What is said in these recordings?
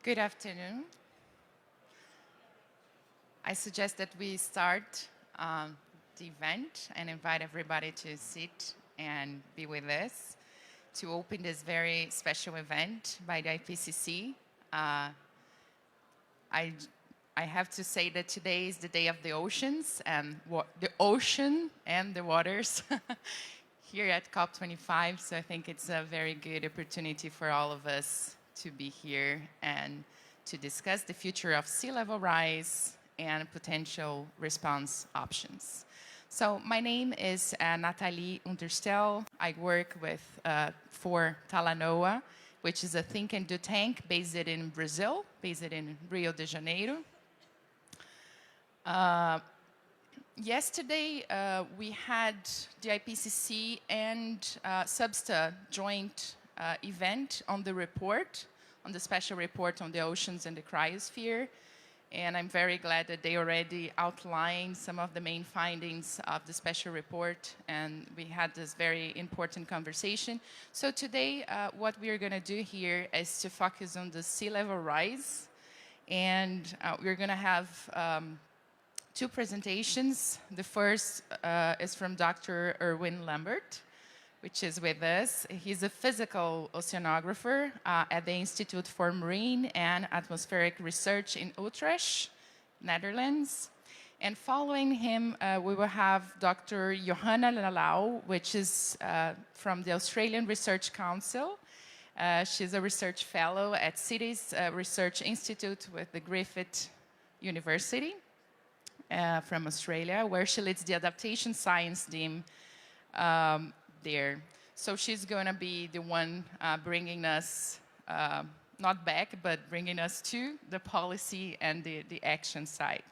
Good afternoon. I suggest that we start the event and invite everybody to sit and be with us to open this very special event by the IPCC. I have to say that today is the day of the oceans and the ocean and the waters here at COP25. So I think it's a very good opportunity for all of us to be here and to discuss the future of sea level rise and potential response options. So my name is Nathalie Unterstel. I work for Talanoa, which is a think and do tank based in Brazil, based in Rio de Janeiro. Yesterday, we had the IPCC and SBSTA joint event on the report, on the special report on the oceans and the cryosphere. And I'm very glad that they already outlined some of the main findings of the special report, and we had this very important conversation. So today, what we are going to do here is to focus on the sea level rise, and we're going to have two presentations. The first is from Dr. Erwin Lambert, which is with us. He's a physical oceanographer at the Institute for Marine and Atmospheric Research in Utrecht, Netherlands. And following him, we will have Dr. Johanna Lalau, which is from the Australian Research Council. She's a research fellow at Cities Research Institute with the Griffith University from Australia, where she leads the adaptation science team there. So she's going to be the one bringing us, not back, but bringing us to the policy and the action side.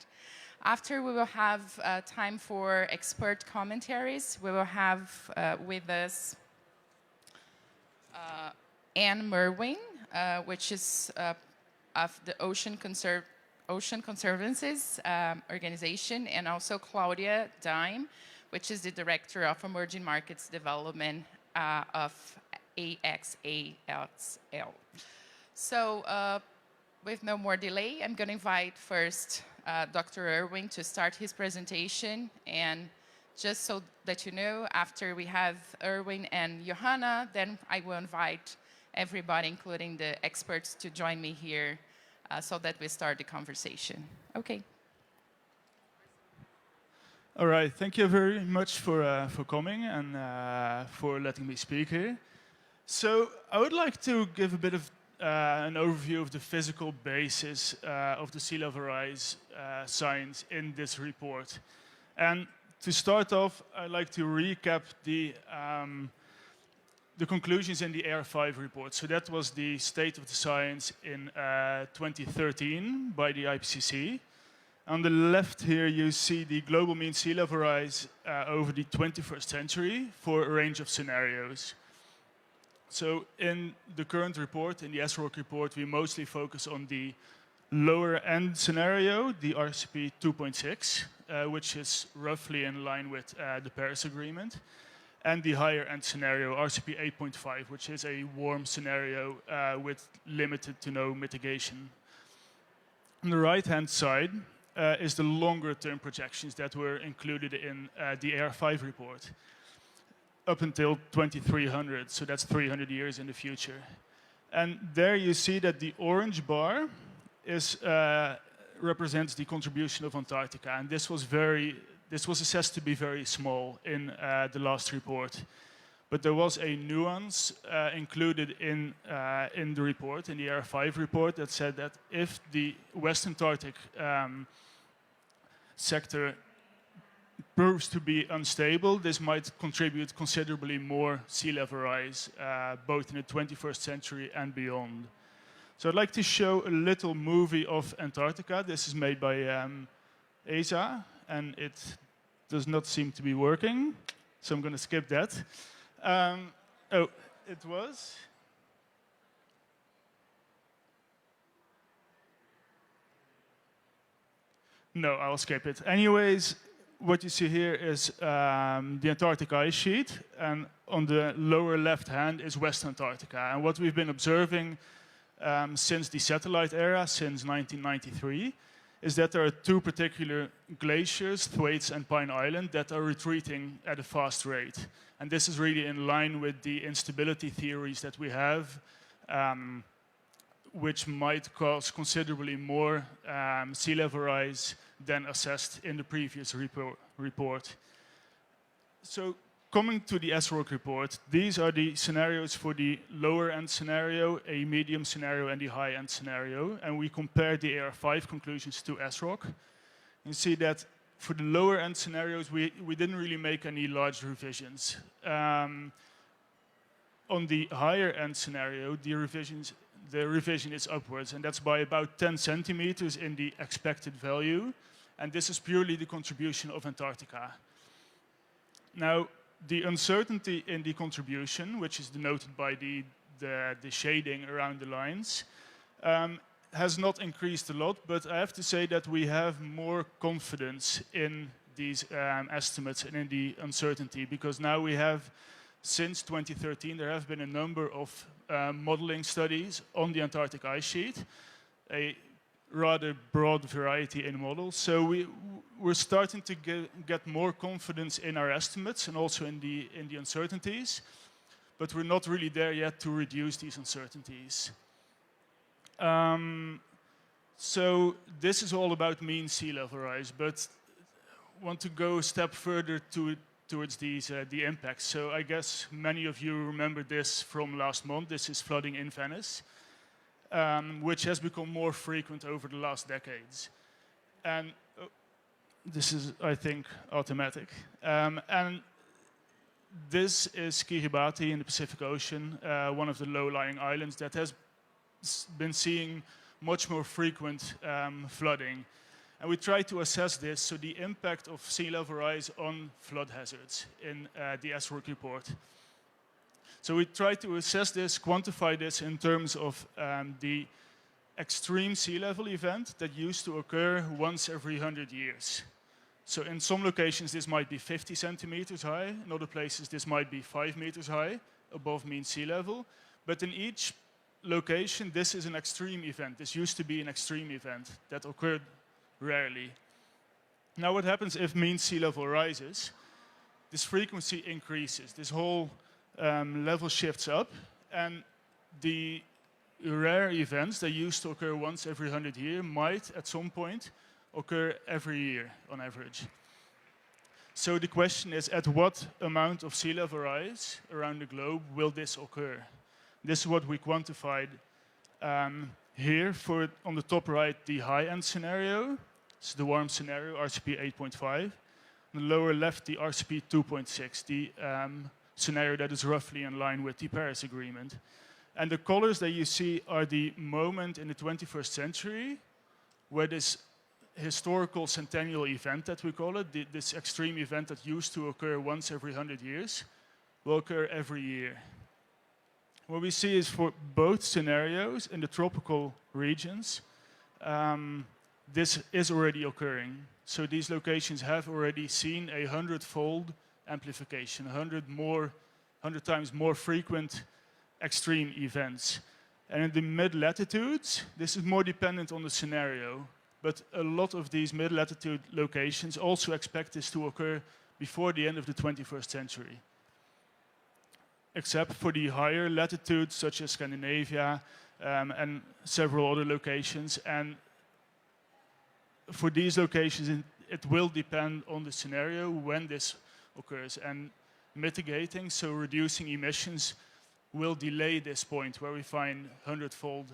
After, we will have time for expert commentaries. We will have with us Anne Merwin, which is of the Ocean Conservancy's organization, and also Claudia Dime, which is the Director of Emerging Markets Development of AXASL. So with no more delay, I'm going to invite first Dr. Erwin to start his presentation. And just so that you know, after we have Erwin and Johanna, then I will invite everybody, including the experts, to join me here so that we start the conversation. Okay. All right, thank you very much for coming and for letting me speak here. So I would like to give a bit of an overview of the physical basis of the sea level rise science in this report. And to start off, I'd like to recap the conclusions in the AR5 report. So that was the state of the science in 2013 by the IPCC. On the left here, you see the global mean sea level rise over the 21st century for a range of scenarios. So in the current report, in the SROCC report, we mostly focus on the lower end scenario, the RCP 2.6, which is roughly in line with the Paris Agreement, and the higher end scenario, RCP 8.5, which is a warm scenario with limited to no mitigation. On the right-hand side, is the longer-term projections that were included in the AR5 report up until 2300, so that's 300 years in the future. And there you see that the orange bar represents the contribution of Antarctica, and this was assessed to be very small in the last report. But there was a nuance included in the report, in the AR5 report, that said that if the West Antarctic sector proves to be unstable, this might contribute considerably more sea level rise, both in the 21st century and beyond. So I'd like to show a little movie of Antarctica. This is made by ESA, and it does not seem to be working, so I'm going to skip that. Oh, it was. No, I'll skip it. Anyways, what you see here is the Antarctic Ice Sheet, and on the lower left hand is West Antarctica. And what we've been observing since the satellite era, since 1993, is that there are two particular glaciers, Thwaites and Pine Island, that are retreating at a fast rate. And this is really in line with the instability theories that we have, which might cause considerably more sea level rise than assessed in the previous report. So coming to the SROCC report, these are the scenarios for the lower end scenario, a medium scenario, and the high end scenario. And we compare the AR5 conclusions to SROCC. You see that for the lower end scenarios, we didn't really make any large revisions. On the higher end scenario, the revision is upwards, and that's by about 10 centimeters in the expected value. And this is purely the contribution of Antarctica. Now, the uncertainty in the contribution, which is denoted by the shading around the lines, has not increased a lot, but I have to say that we have more confidence in these estimates and in the uncertainty, because now we have, since 2013, there have been a number of modeling studies on the Antarctic Ice Sheet, a rather broad variety in models. So we're starting to get more confidence in our estimates and also in the uncertainties, but we're not really there yet to reduce these uncertainties. So this is all about mean sea level rise, but I want to go a step further towards these the impacts. So I guess many of you remember this from last month. This is flooding in Venice, which has become more frequent over the last decades. And this is, I think, automatic. And this is Kiribati in the Pacific Ocean, one of the low-lying islands that has been seeing much more frequent flooding. And we try to assess this, so the impact of sea level rise on flood hazards in the SROCC report. So we try to assess this, quantify this in terms of the extreme sea level event that used to occur once every 100 years. So in some locations this might be 50 centimeters high, in other places this might be 5 meters high, above mean sea level. But in each location this is an extreme event. This used to be an extreme event that occurred rarely. Now what happens if mean sea level rises? This frequency increases, this whole level shifts up, and the rare events that used to occur once every 100 years might at some point occur every year on average. So the question is, at what amount of sea level rise around the globe will this occur? This is what we quantified here for, on the top right, the high-end scenario. It's the warm scenario, RCP 8.5. On the lower left, the RCP 2.6, the scenario that is roughly in line with the Paris Agreement. And the colors that you see are the moment in the 21st century where this historical centennial event that we call it, this extreme event that used to occur once every 100 years, will occur every year. What we see is for both scenarios in the tropical regions, this is already occurring. So these locations have already seen a 100-fold amplification, 100 times more frequent extreme events. And in the mid-latitudes, this is more dependent on the scenario, but a lot of these mid-latitude locations also expect this to occur before the end of the 21st century. Except for the higher latitudes, such as Scandinavia and several other locations. And for these locations, it will depend on the scenario when this occurs. And mitigating, so reducing emissions, will delay this point where we find 100-fold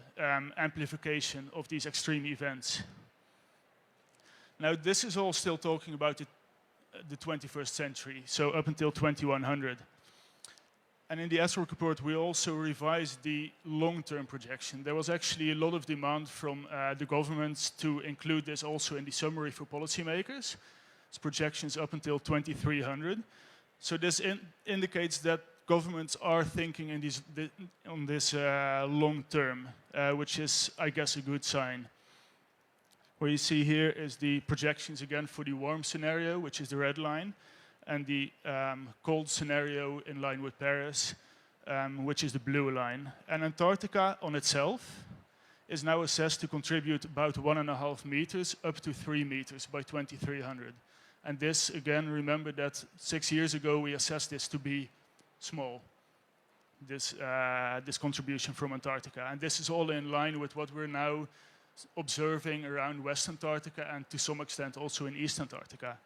amplification of these extreme events. Now, this is all still talking about the 21st century, so up until 2100. And in the SROCC report, we also revised the long-term projection. There was actually a lot of demand from the governments to include this also in the summary for policymakers. It's projections up until 2300. So this indicates that governments are thinking on this long term, which is, I guess, a good sign. What you see here is the projections again for the warm scenario, which is the red line, and the cold scenario in line with Paris, which is the blue line. And Antarctica on itself, is now assessed to contribute about 1.5 meters up to 3 meters by 2300. And this, again, remember that 6 years ago we assessed this to be small, this contribution from Antarctica. And this is all in line with what we're now observing around West Antarctica and to some extent also in East Antarctica.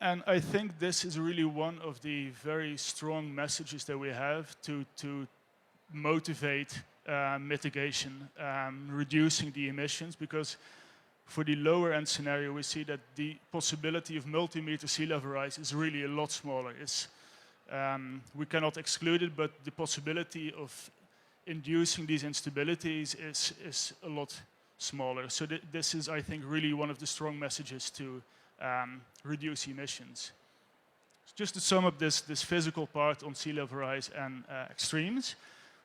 And I think this is really one of the very strong messages that we have to motivate mitigation, reducing the emissions, because for the lower end scenario, we see that the possibility of multi-meter sea level rise is really a lot smaller. We cannot exclude it, but the possibility of inducing these instabilities is a lot smaller. So this is, I think, really one of the strong messages to reduce emissions. Just to sum up this physical part on sea level rise and extremes.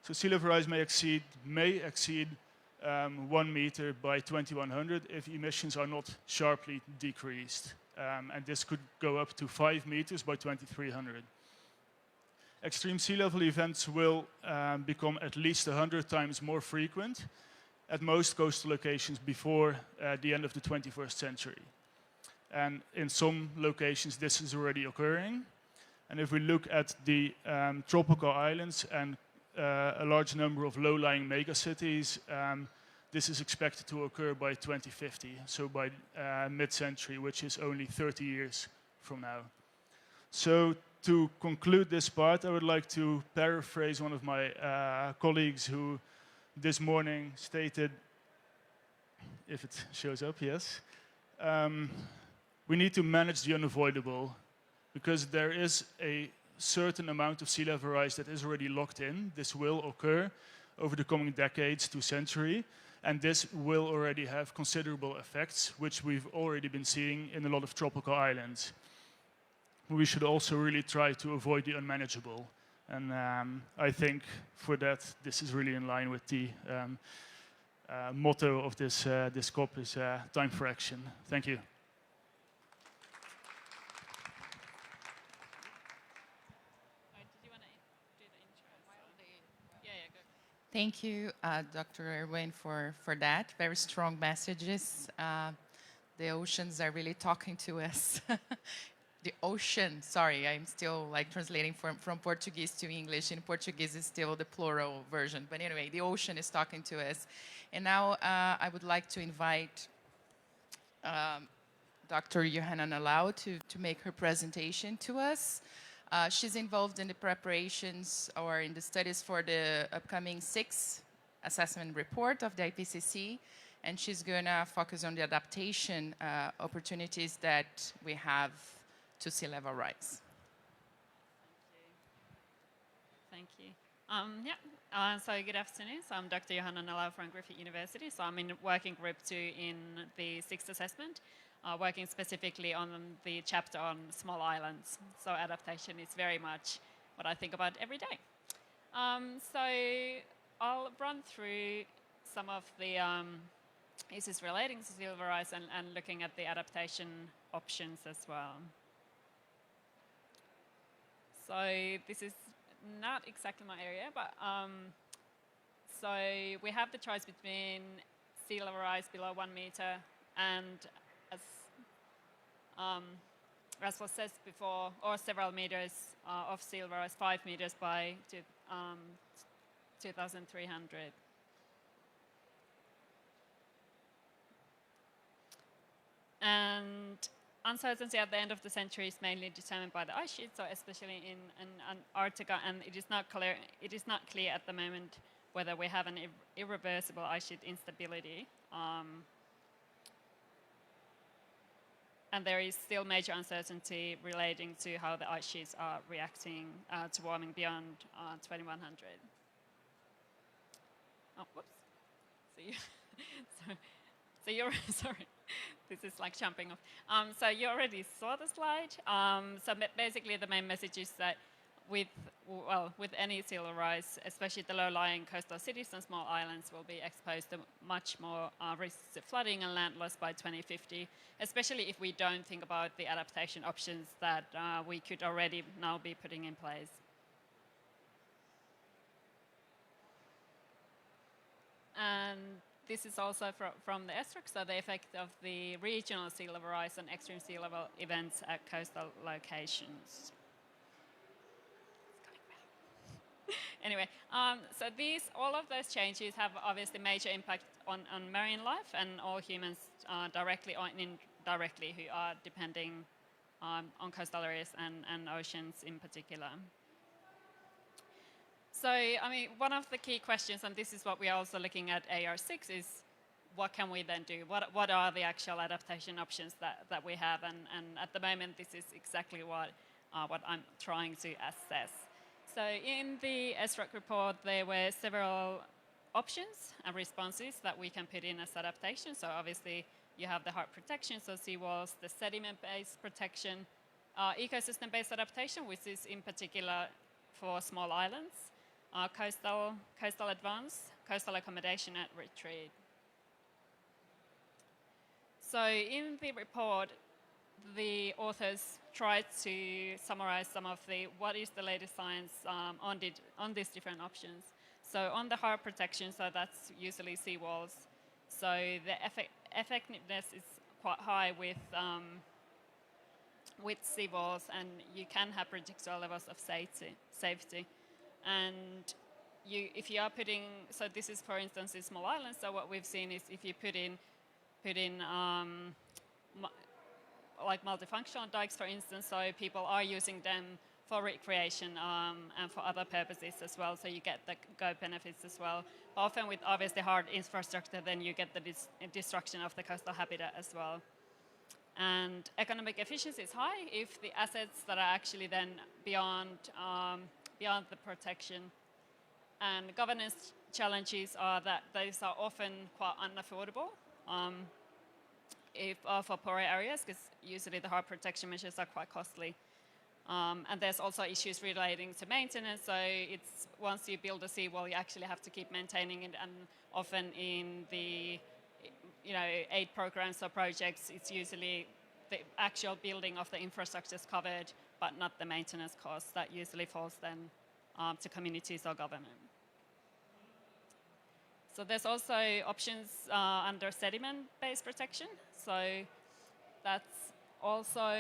So sea level rise may exceed 1 meter by 2100 if emissions are not sharply decreased. And this could go up to 5 meters by 2300. Extreme sea level events will become at least 100 times more frequent at most coastal locations before the end of the 21st century. And in some locations, this is already occurring. And if we look at the tropical islands and a large number of low-lying megacities, this is expected to occur by 2050, so by mid-century, which is only 30 years from now. So to conclude this part, I would like to paraphrase one of my colleagues who this morning stated, if it shows up, yes, we need to manage the unavoidable, because there is a certain amount of sea level rise that is already locked in. This will occur over the coming decades to century, and this will already have considerable effects, which we've already been seeing in a lot of tropical islands. We should also really try to avoid the unmanageable. And I think for that, this is really in line with the motto of this COP is time for action. Thank you. Thank you, Dr. Erwin, for that. Very strong messages. The oceans are really talking to us. The ocean, sorry, I'm still like translating from Portuguese to English. In Portuguese, it's still the plural version. But anyway, the ocean is talking to us. And now I would like to invite Dr. Johanna Nalau to make her presentation to us. She's involved in the preparations or in the studies for the upcoming 6th assessment report of the IPCC, and she's going to focus on the adaptation opportunities that we have to sea level rise. Thank you. So good afternoon. So I'm Dr. Johanna Nalau from Griffith University. So I'm in working group 2 in the 6th assessment. Working specifically on the chapter on small islands. So adaptation is very much what I think about every day. So I'll run through some of the issues relating to sea level rise and looking at the adaptation options as well. So this is not exactly my area, but so we have the choice between sea level rise below 1 meter and as was said before, or several meters of sea level rise, 5 meters by 2300. And uncertainty at the end of the century is mainly determined by the ice sheet, so especially in Antarctica, and it is not clear at the moment whether we have an irreversible ice sheet instability. And there is still major uncertainty relating to how the ice sheets are reacting to warming beyond 2100. Oh, whoops. So you're sorry. This is like jumping off. So you already saw the slide. So basically, the main message is that with any sea level rise, especially the low-lying coastal cities and small islands, will be exposed to much more risks of flooding and land loss by 2050, especially if we don't think about the adaptation options that we could already now be putting in place. And this is also from the SROCC, so the effect of the regional sea level rise and extreme sea level events at coastal locations. Anyway, so all of those changes have obviously major impact on marine life and all humans directly or indirectly who are depending on coastal areas and oceans in particular. So, I mean, one of the key questions, and this is what we are also looking at AR6, is what can we then do? What are the actual adaptation options that we have? And at the moment, this is exactly what I'm trying to assess. So in the SROCC report, there were several options and responses that we can put in as adaptation. So obviously, you have the hard protection, so seawalls, the sediment-based protection, ecosystem-based adaptation, which is in particular for small islands, coastal advance, coastal accommodation and retreat. So in the report, the authors tried to summarize some of what is the latest science on these different options. So on the hard protection, so that's usually seawalls. So the effectiveness is quite high with seawalls, and you can have predictable levels of safety. And if you are putting, so this is for instance in small islands. So what we've seen is if you put in like multifunctional dikes, for instance, so people are using them for recreation and for other purposes as well, so you get the go benefits as well. Often with obviously hard infrastructure, then you get the destruction of the coastal habitat as well. And economic efficiency is high if the assets that are actually then beyond the protection. And governance challenges are that those are often quite unaffordable for poorer areas, because usually the hard protection measures are quite costly. And there's also issues relating to maintenance. So it's once you build a seawall, you actually have to keep maintaining it. And often in the aid programs or projects, it's usually the actual building of the infrastructure is covered, but not the maintenance costs. That usually falls then to communities or government. So there's also options under sediment-based protection. So that's also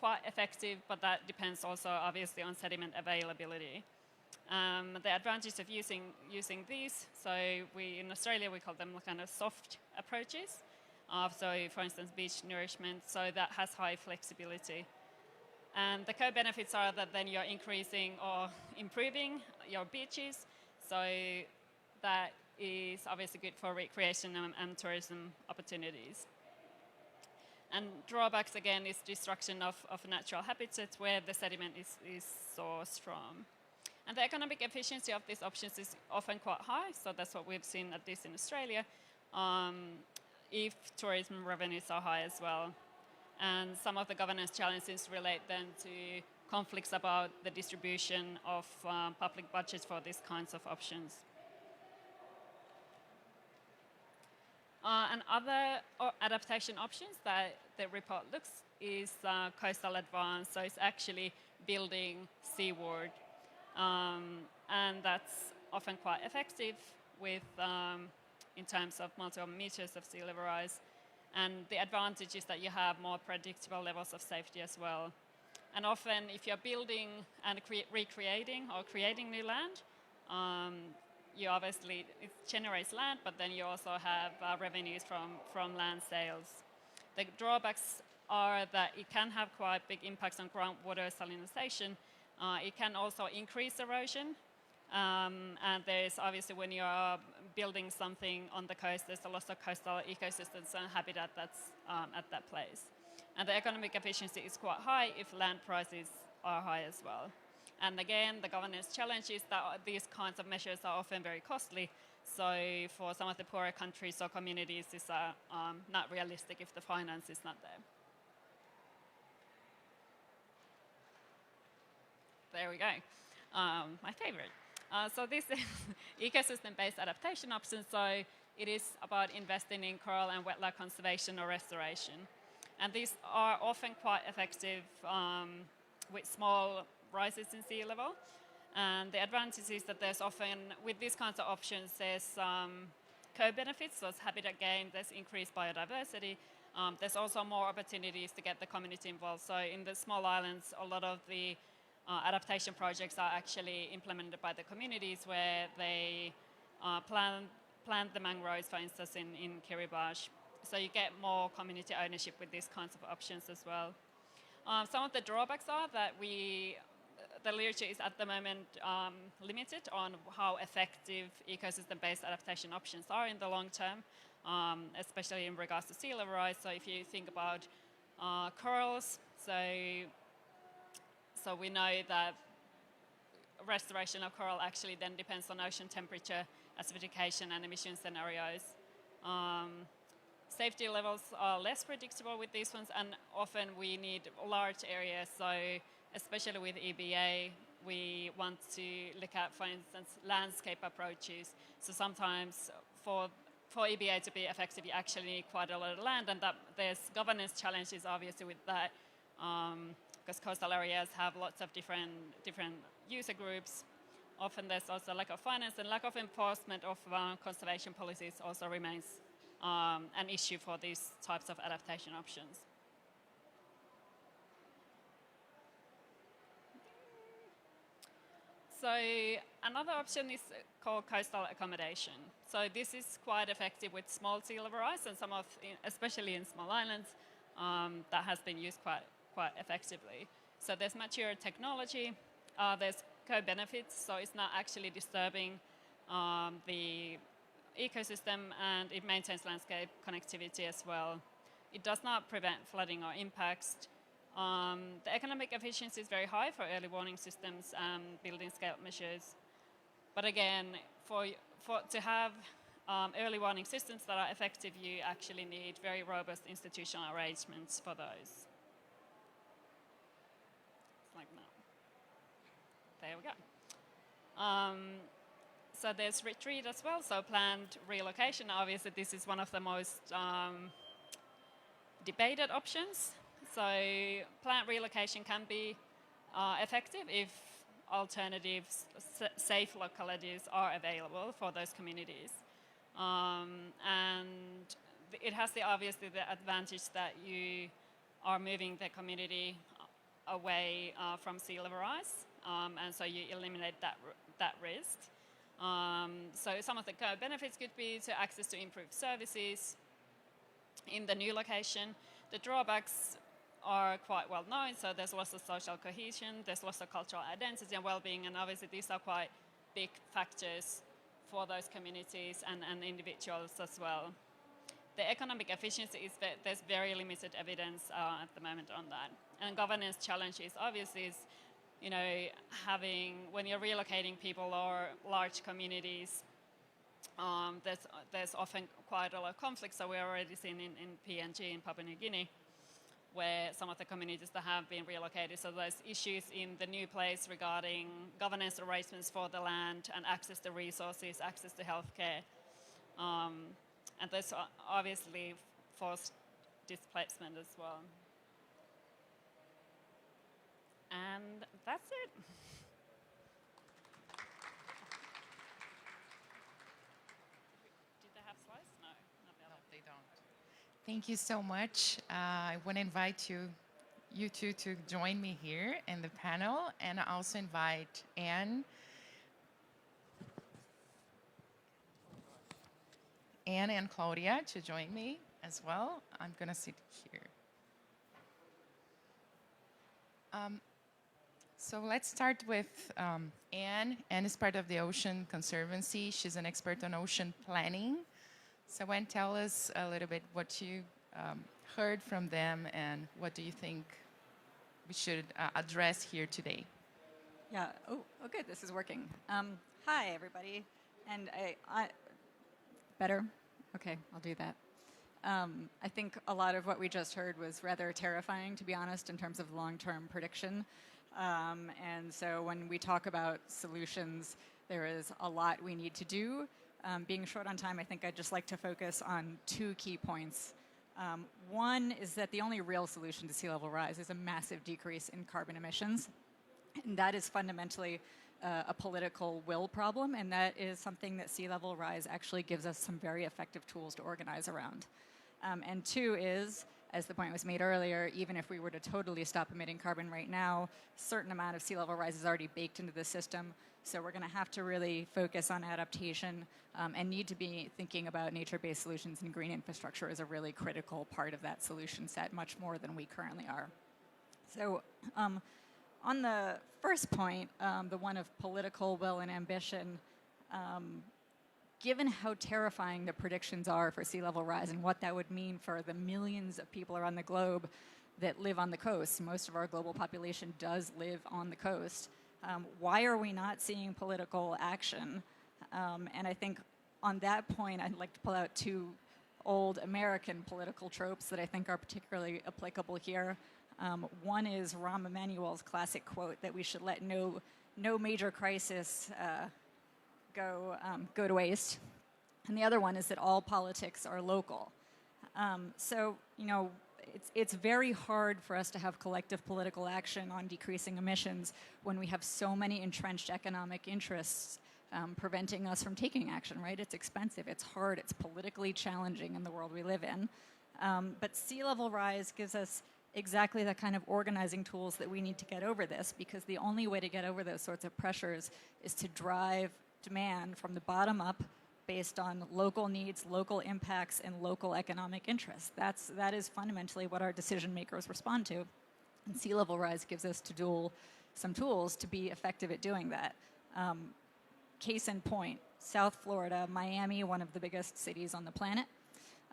quite effective, but that depends also obviously on sediment availability. The advantage of using these, so in Australia we call them kind of soft approaches. So for instance, beach nourishment, so that has high flexibility. And the co-benefits are that then you're increasing or improving your beaches, so that is obviously good for recreation and tourism opportunities. And drawbacks, again, is destruction of natural habitats where the sediment is sourced from. And the economic efficiency of these options is often quite high, so that's what we've seen at least in Australia, if tourism revenues are high as well. And some of the governance challenges relate then to conflicts about the distribution of public budgets for these kinds of options. And other adaptation options that the report looks is coastal advance. So it's actually building seaward. And that's often quite effective with, in terms of multiple meters of sea level rise. And the advantage is that you have more predictable levels of safety as well. And often if you're building and recreating or creating new land, it generates land, but then you also have revenues from land sales. The drawbacks are that it can have quite big impacts on groundwater salinization. It can also increase erosion. And there's obviously, when you're building something on the coast, there's a loss of coastal ecosystems and habitat that's at that place. And the economic efficiency is quite high if land prices are high as well. And again, the governance challenge is that these kinds of measures are often very costly. So for some of the poorer countries or communities, it's not realistic if the finance is not there. There we go. My favorite. So this is ecosystem-based adaptation options. So it is about investing in coral and wetland conservation or restoration. And these are often quite effective with small rises in sea level. And the advantage is that there's often, with these kinds of options, there's co-benefits, so it's habitat gain, there's increased biodiversity. There's also more opportunities to get the community involved. So in the small islands, a lot of the adaptation projects are actually implemented by the communities where they plant the mangroves, for instance, in Kiribati. So you get more community ownership with these kinds of options as well. Some of the drawbacks are that the literature is at the moment limited on how effective ecosystem-based adaptation options are in the long term, especially in regards to sea level rise. So if you think about corals, so we know that restoration of coral actually then depends on ocean temperature, acidification, and emission scenarios. Safety levels are less predictable with these ones, and often we need large areas. So especially with EBA, we want to look at, for instance, landscape approaches. So sometimes for EBA to be effective, you actually need quite a lot of land, and that there's governance challenges obviously with that, because coastal areas have lots of different user groups. Often there's also lack of finance, and lack of enforcement of conservation policies also remains an issue for these types of adaptation options. So another option is called coastal accommodation. So this is quite effective with small sea level rise, and especially in small islands, that has been used quite effectively. So there's mature technology, there's co-benefits, so it's not actually disturbing the ecosystem, and it maintains landscape connectivity as well. It does not prevent flooding or impacts. The economic efficiency is very high for early warning systems and building scale measures. But again, to have early warning systems that are effective, you actually need very robust institutional arrangements for those. It's like that. There we go. So there's retreat as well, so planned relocation. Obviously, this is one of the most debated options. So plant relocation can be effective if alternatives, safe localities are available for those communities. And it has obviously the advantage that you are moving the community away from sea level rise, and so you eliminate that risk. So some of the benefits could be to access to improved services in the new location. The drawbacks are quite well known, so there's loss of social cohesion, there's loss of cultural identity and well-being, and obviously these are quite big factors for those communities and individuals as well. The economic efficiency is that there's very limited evidence at the moment on that. And governance challenges obviously is, when you're relocating people or large communities, there's often quite a lot of conflict. So we're already seen in PNG, in Papua New Guinea, where some of the communities that have been relocated. So there's issues in the new place regarding governance arrangements for the land and access to resources, access to healthcare. And there's obviously forced displacement as well. And that's it. Did they have slides? No, not No, they don't. Thank you so much. I want to invite you two to join me here in the panel, and I also invite Anne and Claudia to join me as well. I'm going to sit here. So let's start with Anne. Anne is part of the Ocean Conservancy. She's an expert on ocean planning. So Anne, tell us a little bit what you heard from them and what do you think we should address here today? Yeah. Oh, good. This is working. Hi, everybody. And I better? Okay, I'll do that. I think a lot of what we just heard was rather terrifying, to be honest, in terms of long-term prediction. And so when we talk about solutions, there is a lot we need to do. Being short on time, I think I'd just like to focus on two key points. One is that the only real solution to sea level rise is a massive decrease in carbon emissions. And that is fundamentally a political will problem, and that is something that sea level rise actually gives us some very effective tools to organize around. And two is, as the point was made earlier, even if we were to totally stop emitting carbon right now, a certain amount of sea level rise is already baked into the system. So we're going to have to really focus on adaptation and need to be thinking about nature-based solutions, and green infrastructure is a really critical part of that solution set, much more than we currently are. So on the first point, the one of political will and ambition, given how terrifying the predictions are for sea level rise and what that would mean for the millions of people around the globe that live on the coast, most of our global population does live on the coast, why are we not seeing political action? And I think on that point, I'd like to pull out two old American political tropes that I think are particularly applicable here. One is Rahm Emanuel's classic quote that we should let no major crisis go to waste. And the other one is that all politics are local. So, you know, it's very hard for us to have collective political action on decreasing emissions when we have so many entrenched economic interests preventing us from taking action, right? It's expensive, it's hard, it's politically challenging in the world we live in. But sea level rise gives us exactly the kind of organizing tools that we need to get over this, because the only way to get over those sorts of pressures is to drive demand from the bottom up based on local needs, local impacts, and local economic interests. That is fundamentally what our decision makers respond to. And sea level rise gives us some tools to be effective at doing that. Case in point, South Florida, Miami, one of the biggest cities on the planet.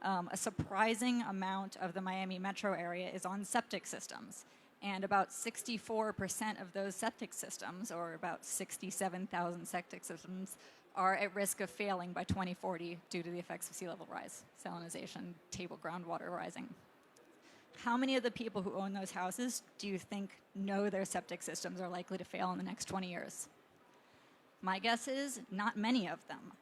A surprising amount of the Miami metro area is on septic systems. And about 64% of those septic systems, or about 67,000 septic systems, are at risk of failing by 2040 due to the effects of sea level rise, salinization, table groundwater rising. How many of the people who own those houses do you think know their septic systems are likely to fail in the next 20 years? My guess is not many of them.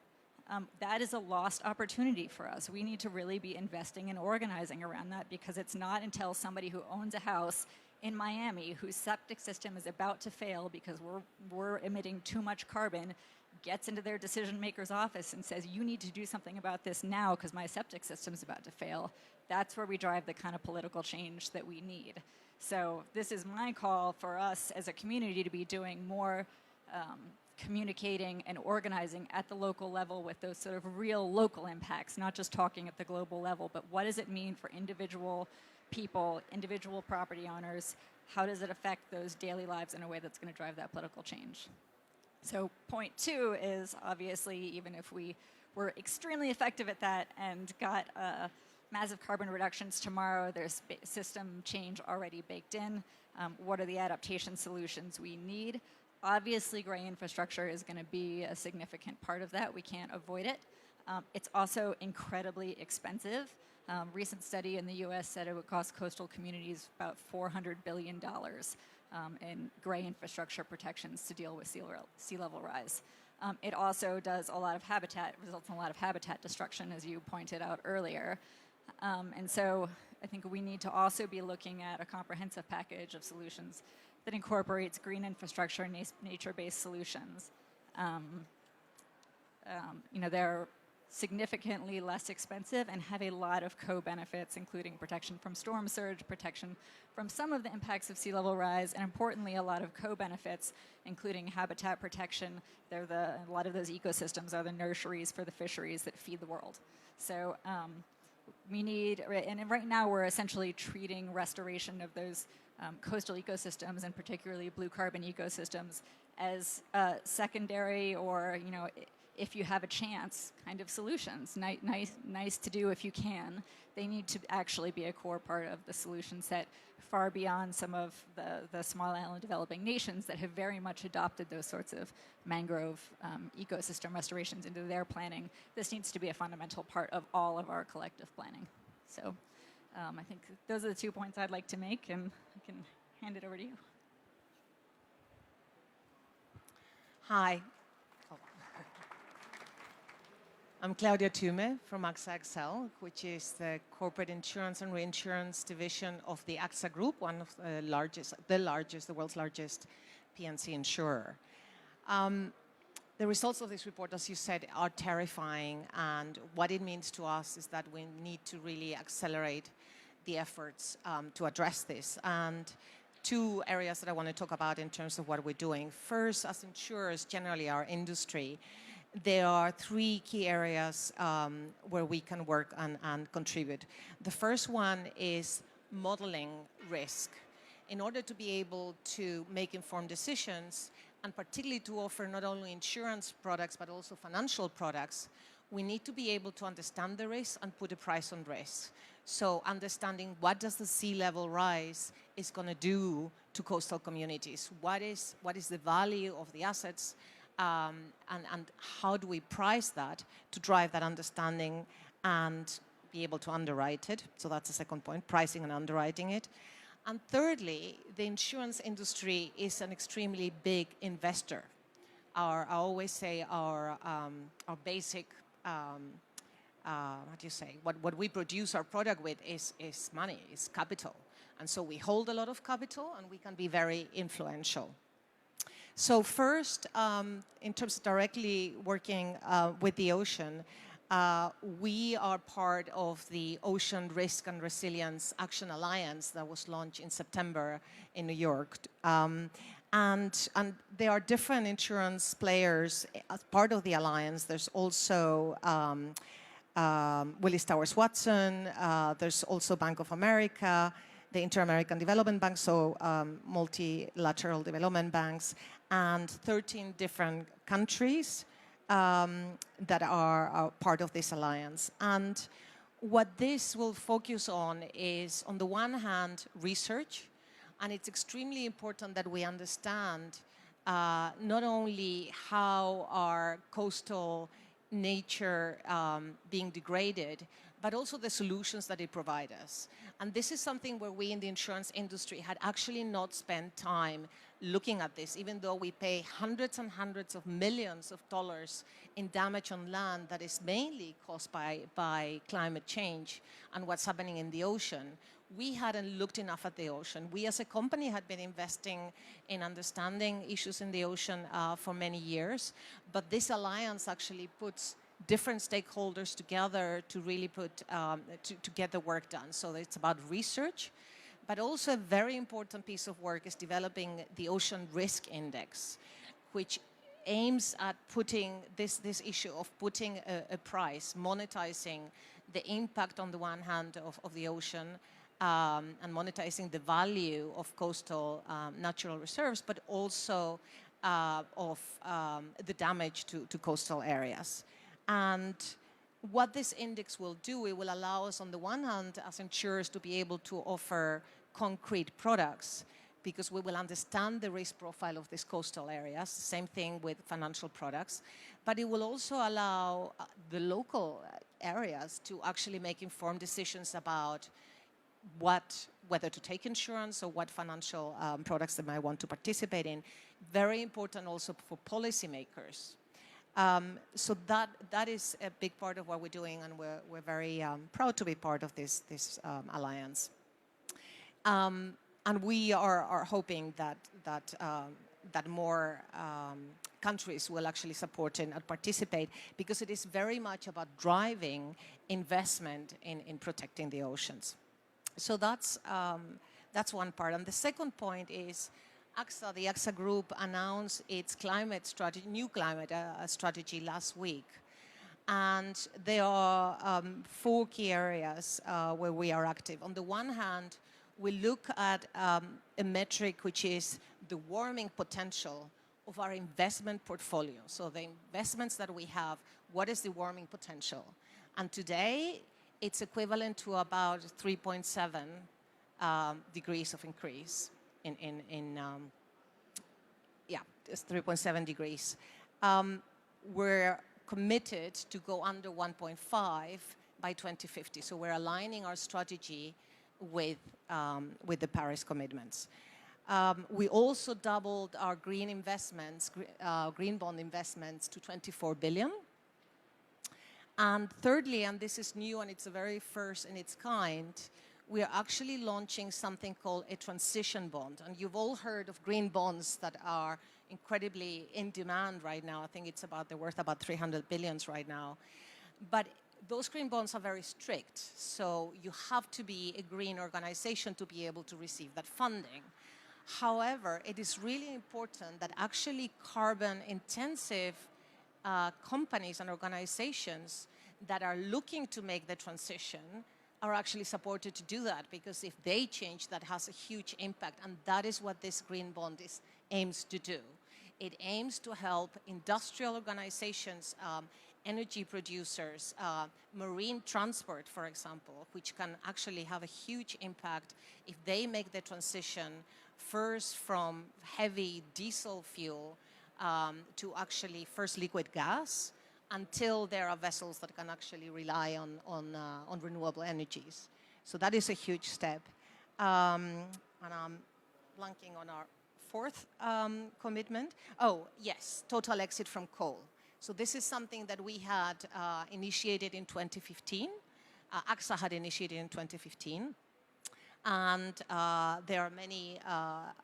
That is a lost opportunity for us. We need to really be investing and organizing around that, because it's not until somebody who owns a house in Miami whose septic system is about to fail because we're emitting too much carbon gets into their decision maker's office and says, you need to do something about this now because my septic system is about to fail. That's where we drive the kind of political change that we need. So this is my call for us as a community to be doing more communicating and organizing at the local level with those sort of real local impacts, not just talking at the global level, but what does it mean for individual people, individual property owners? How does it affect those daily lives in a way that's going to drive that political change? So point two is, obviously, even if we were extremely effective at that and got massive carbon reductions tomorrow, there's system change already baked in. What are the adaptation solutions we need? Obviously, gray infrastructure is going to be a significant part of that. We can't avoid it. It's also incredibly expensive. Recent study in the US said it would cost coastal communities about $400 billion in gray infrastructure protections to deal with sea level rise. It also does a lot of results in a lot of habitat destruction, as you pointed out earlier. And so I think we need to also be looking at a comprehensive package of solutions that incorporates green infrastructure and nature-based solutions. You know, they're significantly less expensive and have a lot of co-benefits, including protection from storm surge, protection from some of the impacts of sea level rise, and importantly, a lot of co-benefits, including habitat protection. A lot of those ecosystems are the nurseries for the fisheries that feed the world. So we need, and right now we're essentially treating restoration of those coastal ecosystems, and particularly blue carbon ecosystems, as secondary, or, you know, if you have a chance, kind of solutions. Nice to do if you can. They need to actually be a core part of the solution set, far beyond some of the small island developing nations that have very much adopted those sorts of mangrove ecosystem restorations into their planning. This needs to be a fundamental part of all of our collective planning. So I think those are the 2 points I'd like to make, and I can hand it over to you. Hi. I'm Claudia Thume from AXA XL, which is the corporate insurance and reinsurance division of the AXA Group, one of the world's largest P&C insurer. The results of this report, as you said, are terrifying, and what it means to us is that we need to really accelerate the efforts to address this. And two areas that I want to talk about in terms of what we're doing. First, as insurers, generally our industry, there are three key areas where we can work and contribute. The first one is modeling risk. In order to be able to make informed decisions, and particularly to offer not only insurance products but also financial products, we need to be able to understand the risk and put a price on risk. So understanding what does the sea level rise is going to do to coastal communities, what is the value of the assets, and how do we price that to drive that understanding and be able to underwrite it. So that's the second point, pricing and underwriting it. And thirdly, the insurance industry is an extremely big investor. I always say our basic, what we produce our product with is money, is capital. And so we hold a lot of capital and we can be very influential. So first, in terms of directly working with the ocean, we are part of the Ocean Risk and Resilience Action Alliance that was launched in September in New York. And there are different insurance players as part of the alliance. There's also Willis Towers Watson, there's also Bank of America, the Inter-American Development Bank, so multilateral development banks, and 13 different countries that are part of this alliance. And what this will focus on is, on the one hand, research, and it's extremely important that we understand not only how our coastal nature being degraded, but also the solutions that it provides us. And this is something where we in the insurance industry had actually not spent time looking at this, even though we pay hundreds and hundreds of millions of dollars in damage on land that is mainly caused by climate change and what's happening in the ocean. We hadn't looked enough at the ocean. We as a company had been investing in understanding issues in the ocean for many years, but this alliance actually puts different stakeholders together to really to get the work done. So it's about research, but also a very important piece of work is developing the Ocean Risk Index, which aims at putting this issue of putting a price, monetizing the impact on the one hand of the ocean, and monetizing the value of coastal natural reserves, but also of the damage to coastal areas. And what this index will do, it will allow us on the one hand as insurers to be able to offer concrete products, because we will understand the risk profile of these coastal areas, same thing with financial products, but it will also allow the local areas to actually make informed decisions about whether to take insurance or what financial products they might want to participate in. Very important also for policymakers. So that is a big part of what we're doing, and we're very proud to be part of this alliance. And we are hoping that more countries will actually support and participate, because it is very much about driving investment in protecting the oceans. So that's one part. And the second point is AXA, the AXA Group, announced its climate strategy, new climate strategy last week. And there are 4 key areas where we are active. On the one hand, we look at a metric which is the warming potential of our investment portfolio. So the investments that we have, what is the warming potential? And today, it's equivalent to about 3.7 degrees of increase it's 3.7 degrees. We're committed to go under 1.5 by 2050. So we're aligning our strategy with the Paris commitments. We also doubled our green investments, green bond investments, to 24 billion. And thirdly, and this is new and it's the very first in its kind, we are actually launching something called a transition bond. And you've all heard of green bonds that are incredibly in demand right now. I think they're worth about 300 billions right now. But those green bonds are very strict, so you have to be a green organization to be able to receive that funding. However, it is really important that actually carbon-intensive companies and organizations that are looking to make the transition are actually supported to do that, because if they change, that has a huge impact, and that is what this green bond aims to do. It aims to help industrial organizations, energy producers, marine transport, for example, which can actually have a huge impact if they make the transition first from heavy diesel fuel to actually first liquid gas, until there are vessels that can actually rely on renewable energies. So that is a huge step. And I'm blanking on our fourth commitment. Oh, yes, total exit from coal. So this is something that we had initiated in 2015. AXA had initiated in 2015. And there are many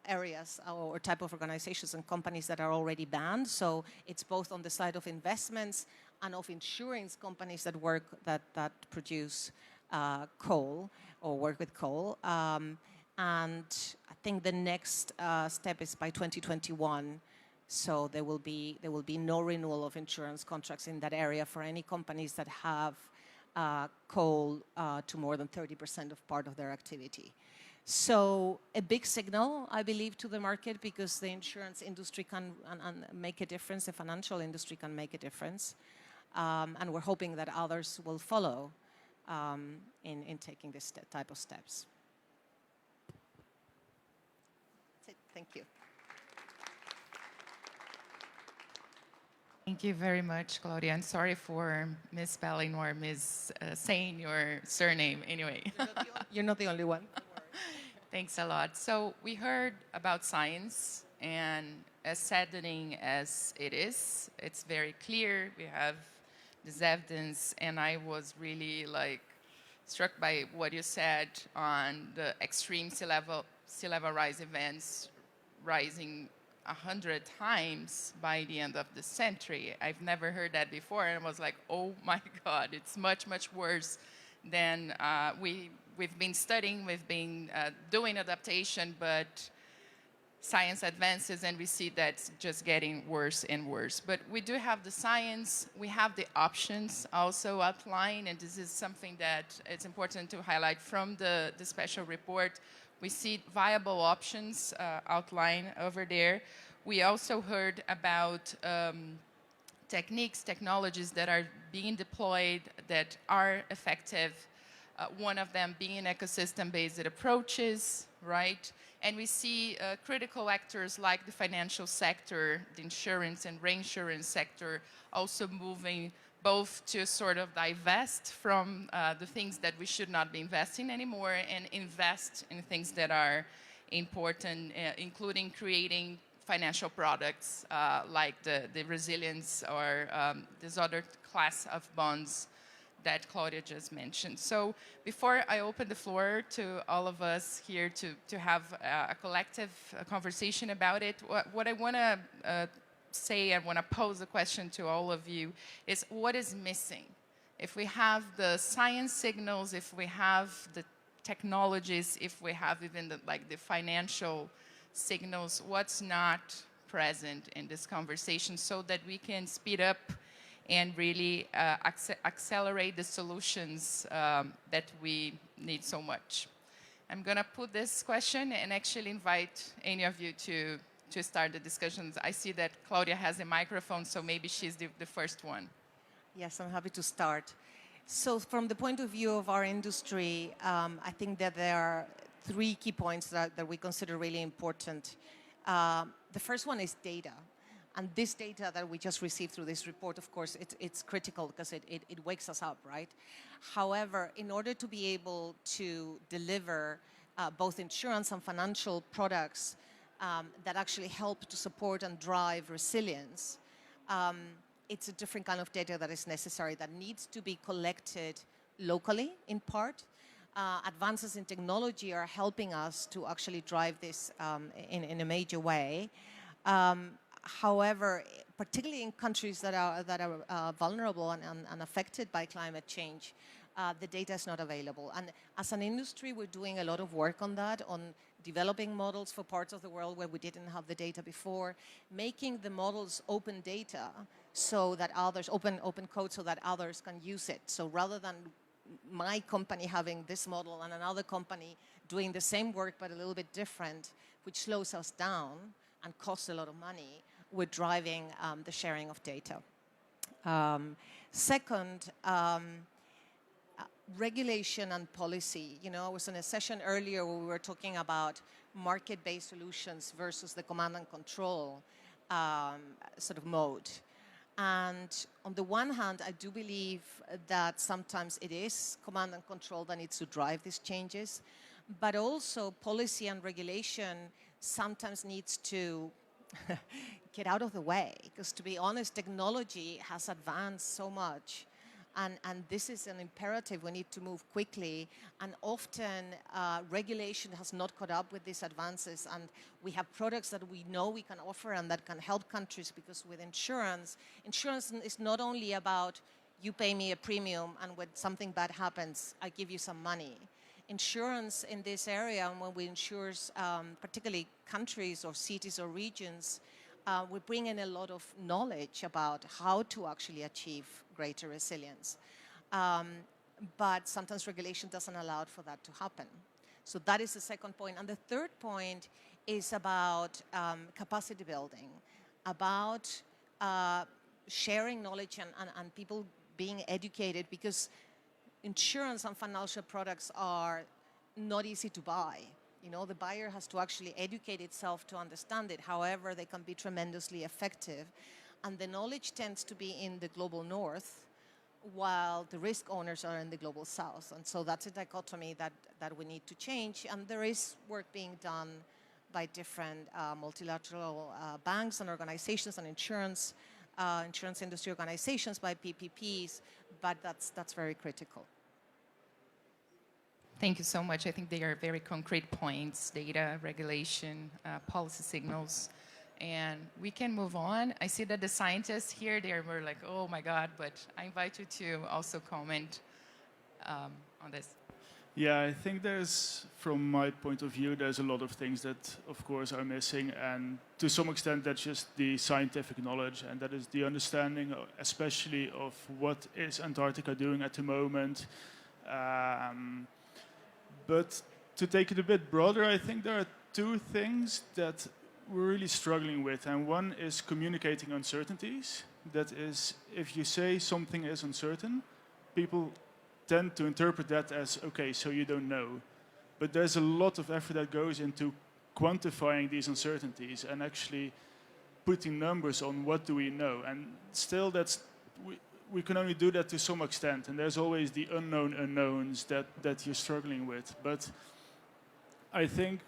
areas or type of organizations and companies that are already banned. So it's both on the side of investments and of insurance companies that produce coal or work with coal. And I think the next step is by 2021. So there will be no renewal of insurance contracts in that area for any companies that have coal to more than 30% of part of their activity. So a big signal, I believe, to the market, because the insurance industry can make a difference, the financial industry can make a difference. And we're hoping that others will follow in taking this type of steps. That's it. Thank you. Thank you very much, Claudia. And sorry for misspelling or saying your surname anyway. You're not the only one. Thanks a lot. So we heard about science, and as saddening as it is, it's very clear. We have this evidence, and I was really struck by what you said on the extreme sea level rise events rising 100 times by the end of the century. I've never heard that before, and I was like, oh my God, it's much, much worse than we've been studying, we've been doing adaptation, but science advances and we see that's just getting worse and worse. But we do have the science, we have the options also outlined, and this is something that it's important to highlight from the special report. We see viable options outlined over there. We also heard about technologies that are being deployed that are effective. One of them being ecosystem-based approaches, right? And we see critical actors like the financial sector, the insurance and reinsurance sector also moving both to sort of divest from the things that we should not be investing anymore and invest in things that are important, including creating financial products like the resilience or this other class of bonds that Claudia just mentioned. So before I open the floor to all of us here to have a collective conversation about it, what I want to say, I want to pose a question to all of you, is what is missing? If we have the science signals, if we have the technologies, if we have even the financial signals, what's not present in this conversation so that we can speed up and really accelerate the solutions that we need so much? I'm going to put this question and actually invite any of you to start the discussions. I see that Claudia has a microphone, so maybe she's the first one. Yes, I'm happy to start. So from the point of view of our industry, I think that there are three key points that we consider really important. The first one is data. And this data that we just received through this report, of course, it's critical because it wakes us up, right? However, in order to be able to deliver both insurance and financial products that actually help to support and drive resilience, it's a different kind of data that is necessary, that needs to be collected locally in part. Advances in technology are helping us to actually drive this in a major way. However, particularly in countries that are vulnerable and affected by climate change, the data is not available. And as an industry, we're doing a lot of work on that, on developing models for parts of the world where we didn't have the data before, making the models open data so that others, open code so that others can use it. So rather than my company having this model and another company doing the same work but a little bit different, which slows us down and costs a lot of money, we're driving the sharing of data. Second, regulation and policy. You know, I was in a session earlier where we were talking about market-based solutions versus the command and control sort of mode. And on the one hand, I do believe that sometimes it is command and control that needs to drive these changes, but also policy and regulation sometimes needs to get out of the way, because to be honest, technology has advanced so much. And this is an imperative. We need to move quickly. And often, regulation has not caught up with these advances. And we have products that we know we can offer and that can help countries, because with insurance, insurance is not only about you pay me a premium and when something bad happens, I give you some money. Insurance in this area, and when we insure particularly countries or cities or regions, we bring in a lot of knowledge about how to actually achieve greater resilience. But sometimes regulation doesn't allow for that to happen. So that is the second point. And the third point is about capacity building, about sharing knowledge and people being educated, because insurance and financial products are not easy to buy. You know, the buyer has to actually educate itself to understand it. However, they can be tremendously effective. And the knowledge tends to be in the global north, while the risk owners are in the global south. And so that's a dichotomy that we need to change. And there is work being done by different multilateral banks and organizations and insurance industry organizations, by PPPs, but that's very critical. Thank you so much. I think they are very concrete points: data, regulation, policy signals. And we can move on. I see that the scientists here, they were like, oh my God, but I invite you to also comment on this. Yeah, I think there's, from my point of view, there's a lot of things that, of course, are missing. And to some extent, that's just the scientific knowledge. And that is the understanding, especially of what is Antarctica doing at the moment. But to take it a bit broader, I think there are two things that we're really struggling with. And one is communicating uncertainties. That is, if you say something is uncertain, people tend to interpret that as, okay, so you don't know. But there's a lot of effort that goes into quantifying these uncertainties and actually putting numbers on what do we know. And still, we can only do that to some extent, and there's always the unknown unknowns that you're struggling with. But I think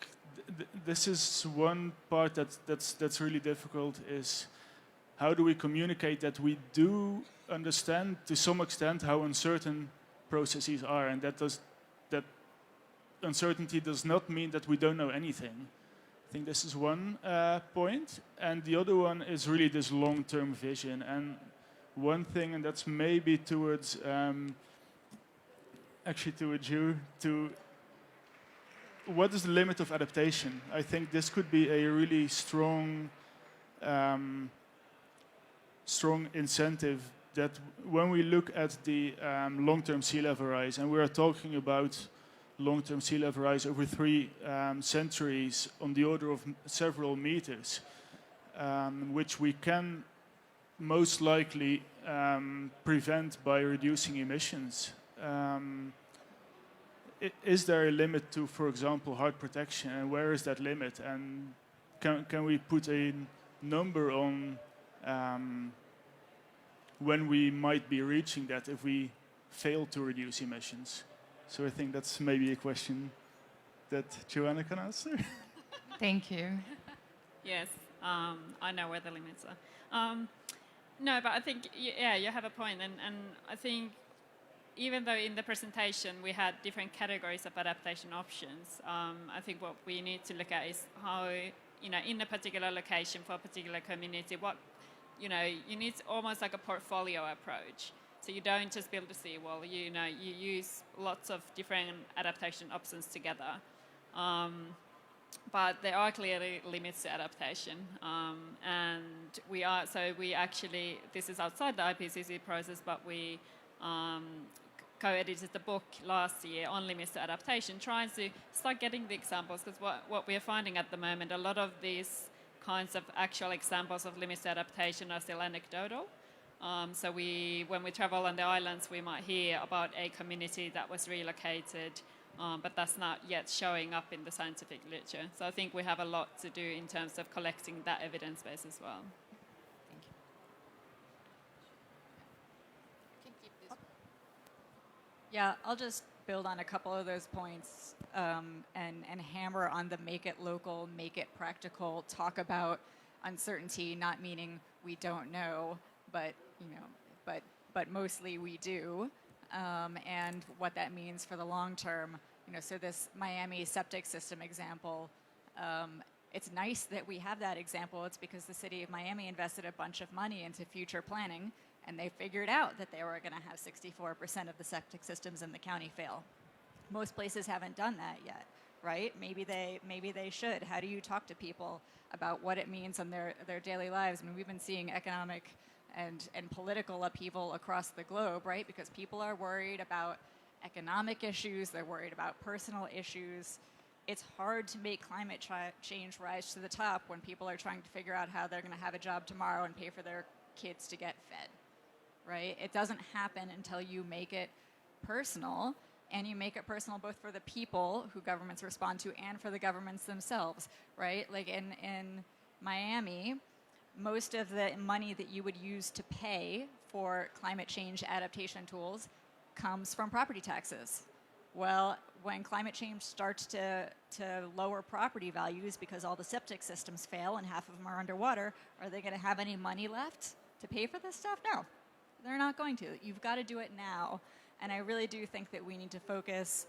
this is one part that's really difficult, is how do we communicate that we do understand to some extent how uncertain processes are, and that uncertainty does not mean that we don't know anything. I think this is one point, and the other one is really this long-term vision. And one thing, and that's maybe towards actually towards you, to what is the limit of adaptation? I think this could be a really strong strong incentive, that when we look at the long-term sea level rise, and we are talking about long-term sea level rise over 3 centuries on the order of several meters, which we can most likely prevent by reducing emissions. Is there a limit to, for example, hard protection, and where is that limit? And can we put a number on when we might be reaching that if we fail to reduce emissions? So I think that's maybe a question that Joanna can answer. Thank you. Yes, I know where the limits are. No, but I think, yeah, you have a point. And I think even though in the presentation we had different categories of adaptation options, I think what we need to look at is in a particular location for a particular community, you need almost like a portfolio approach. So you don't just build a seawall, you use lots of different adaptation options together. But there are clearly limits to adaptation. And this is outside the IPCC process, but we co-edited the book last year on limits to adaptation, trying to start getting the examples, because what we are finding at the moment, a lot of these kinds of actual examples of limits to adaptation are still anecdotal. So when we travel on the islands, we might hear about a community that was relocated, but that's not yet showing up in the scientific literature. So I think we have a lot to do in terms of collecting that evidence base as well. Thank you. You can keep this. Yeah, I'll just build on a couple of those points and hammer on the make it local, make it practical, talk about uncertainty, not meaning we don't know, but mostly we do, and what that means for the long term. So this Miami septic system example, it's nice that we have that example. It's because the city of Miami invested a bunch of money into future planning, and they figured out that they were going to have 64% of the septic systems in the county fail. Most places haven't done that yet, right? Maybe they should. How do you talk to people about what it means in their daily lives? I mean, we've been seeing economic and political upheaval across the globe, right? Because people are worried about economic issues, they're worried about personal issues. It's hard to make climate change rise to the top when people are trying to figure out how they're going to have a job tomorrow and pay for their kids to get fed, right? It doesn't happen until you make it personal, and you make it personal both for the people who governments respond to and for the governments themselves, right? Like in Miami, most of the money that you would use to pay for climate change adaptation tools comes from property taxes. Well, when climate change starts to lower property values because all the septic systems fail and half of them are underwater, are they going to have any money left to pay for this stuff? No, they're not going to. You've got to do it now. And I really do think that we need to focus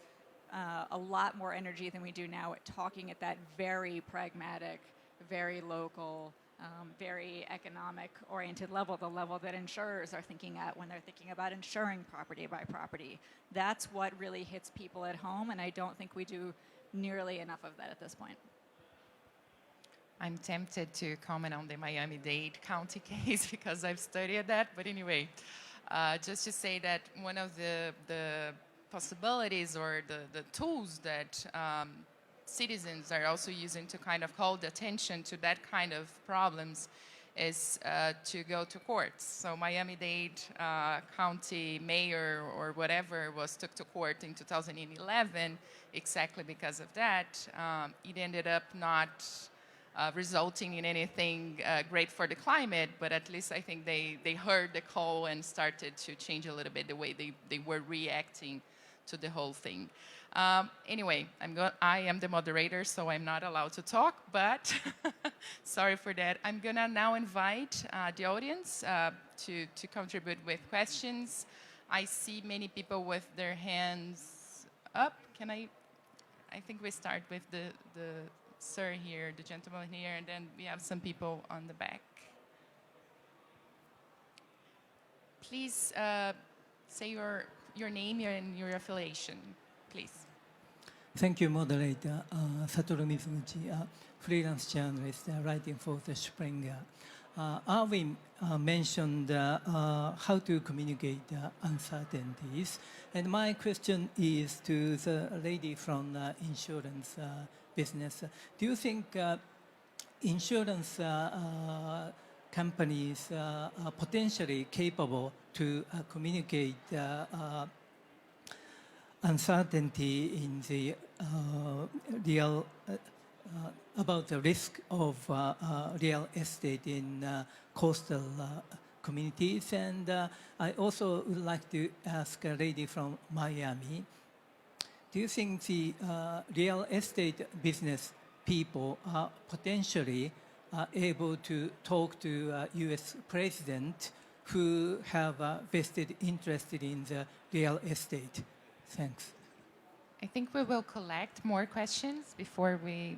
a lot more energy than we do now at talking at that very pragmatic, very local, very economic-oriented level, the level that insurers are thinking at when they're thinking about insuring property by property. That's what really hits people at home, and I don't think we do nearly enough of that at this point. I'm tempted to comment on the Miami-Dade County case because I've studied that, but anyway, just to say that one of the possibilities or the tools that citizens are also using to kind of call the attention to that kind of problems is to go to courts. So Miami-Dade County mayor or whatever took to court in 2011 exactly because of that. It ended up not resulting in anything great for the climate, but at least I think they heard the call and started to change a little bit the way they were reacting to the whole thing. Anyway, I am the moderator, so I'm not allowed to talk, but sorry for that. I'm going to now invite the audience to contribute with questions. I see many people with their hands up. I think we start with the sir here, the gentleman here, and then we have some people on the back. Please say your name and your affiliation, please. Thank you, moderator. Satoru Mizuguchi, freelance journalist writing for the Springer. Arvin mentioned how to communicate uncertainties, and my question is to the lady from insurance business. Do you think insurance companies are potentially capable to communicate uncertainty in the about the risk of real estate in coastal communities? And I also would like to ask a lady from Miami, do you think the real estate business people are potentially able to talk to US president who have vested interest in the real estate? Thanks. I think we will collect more questions before we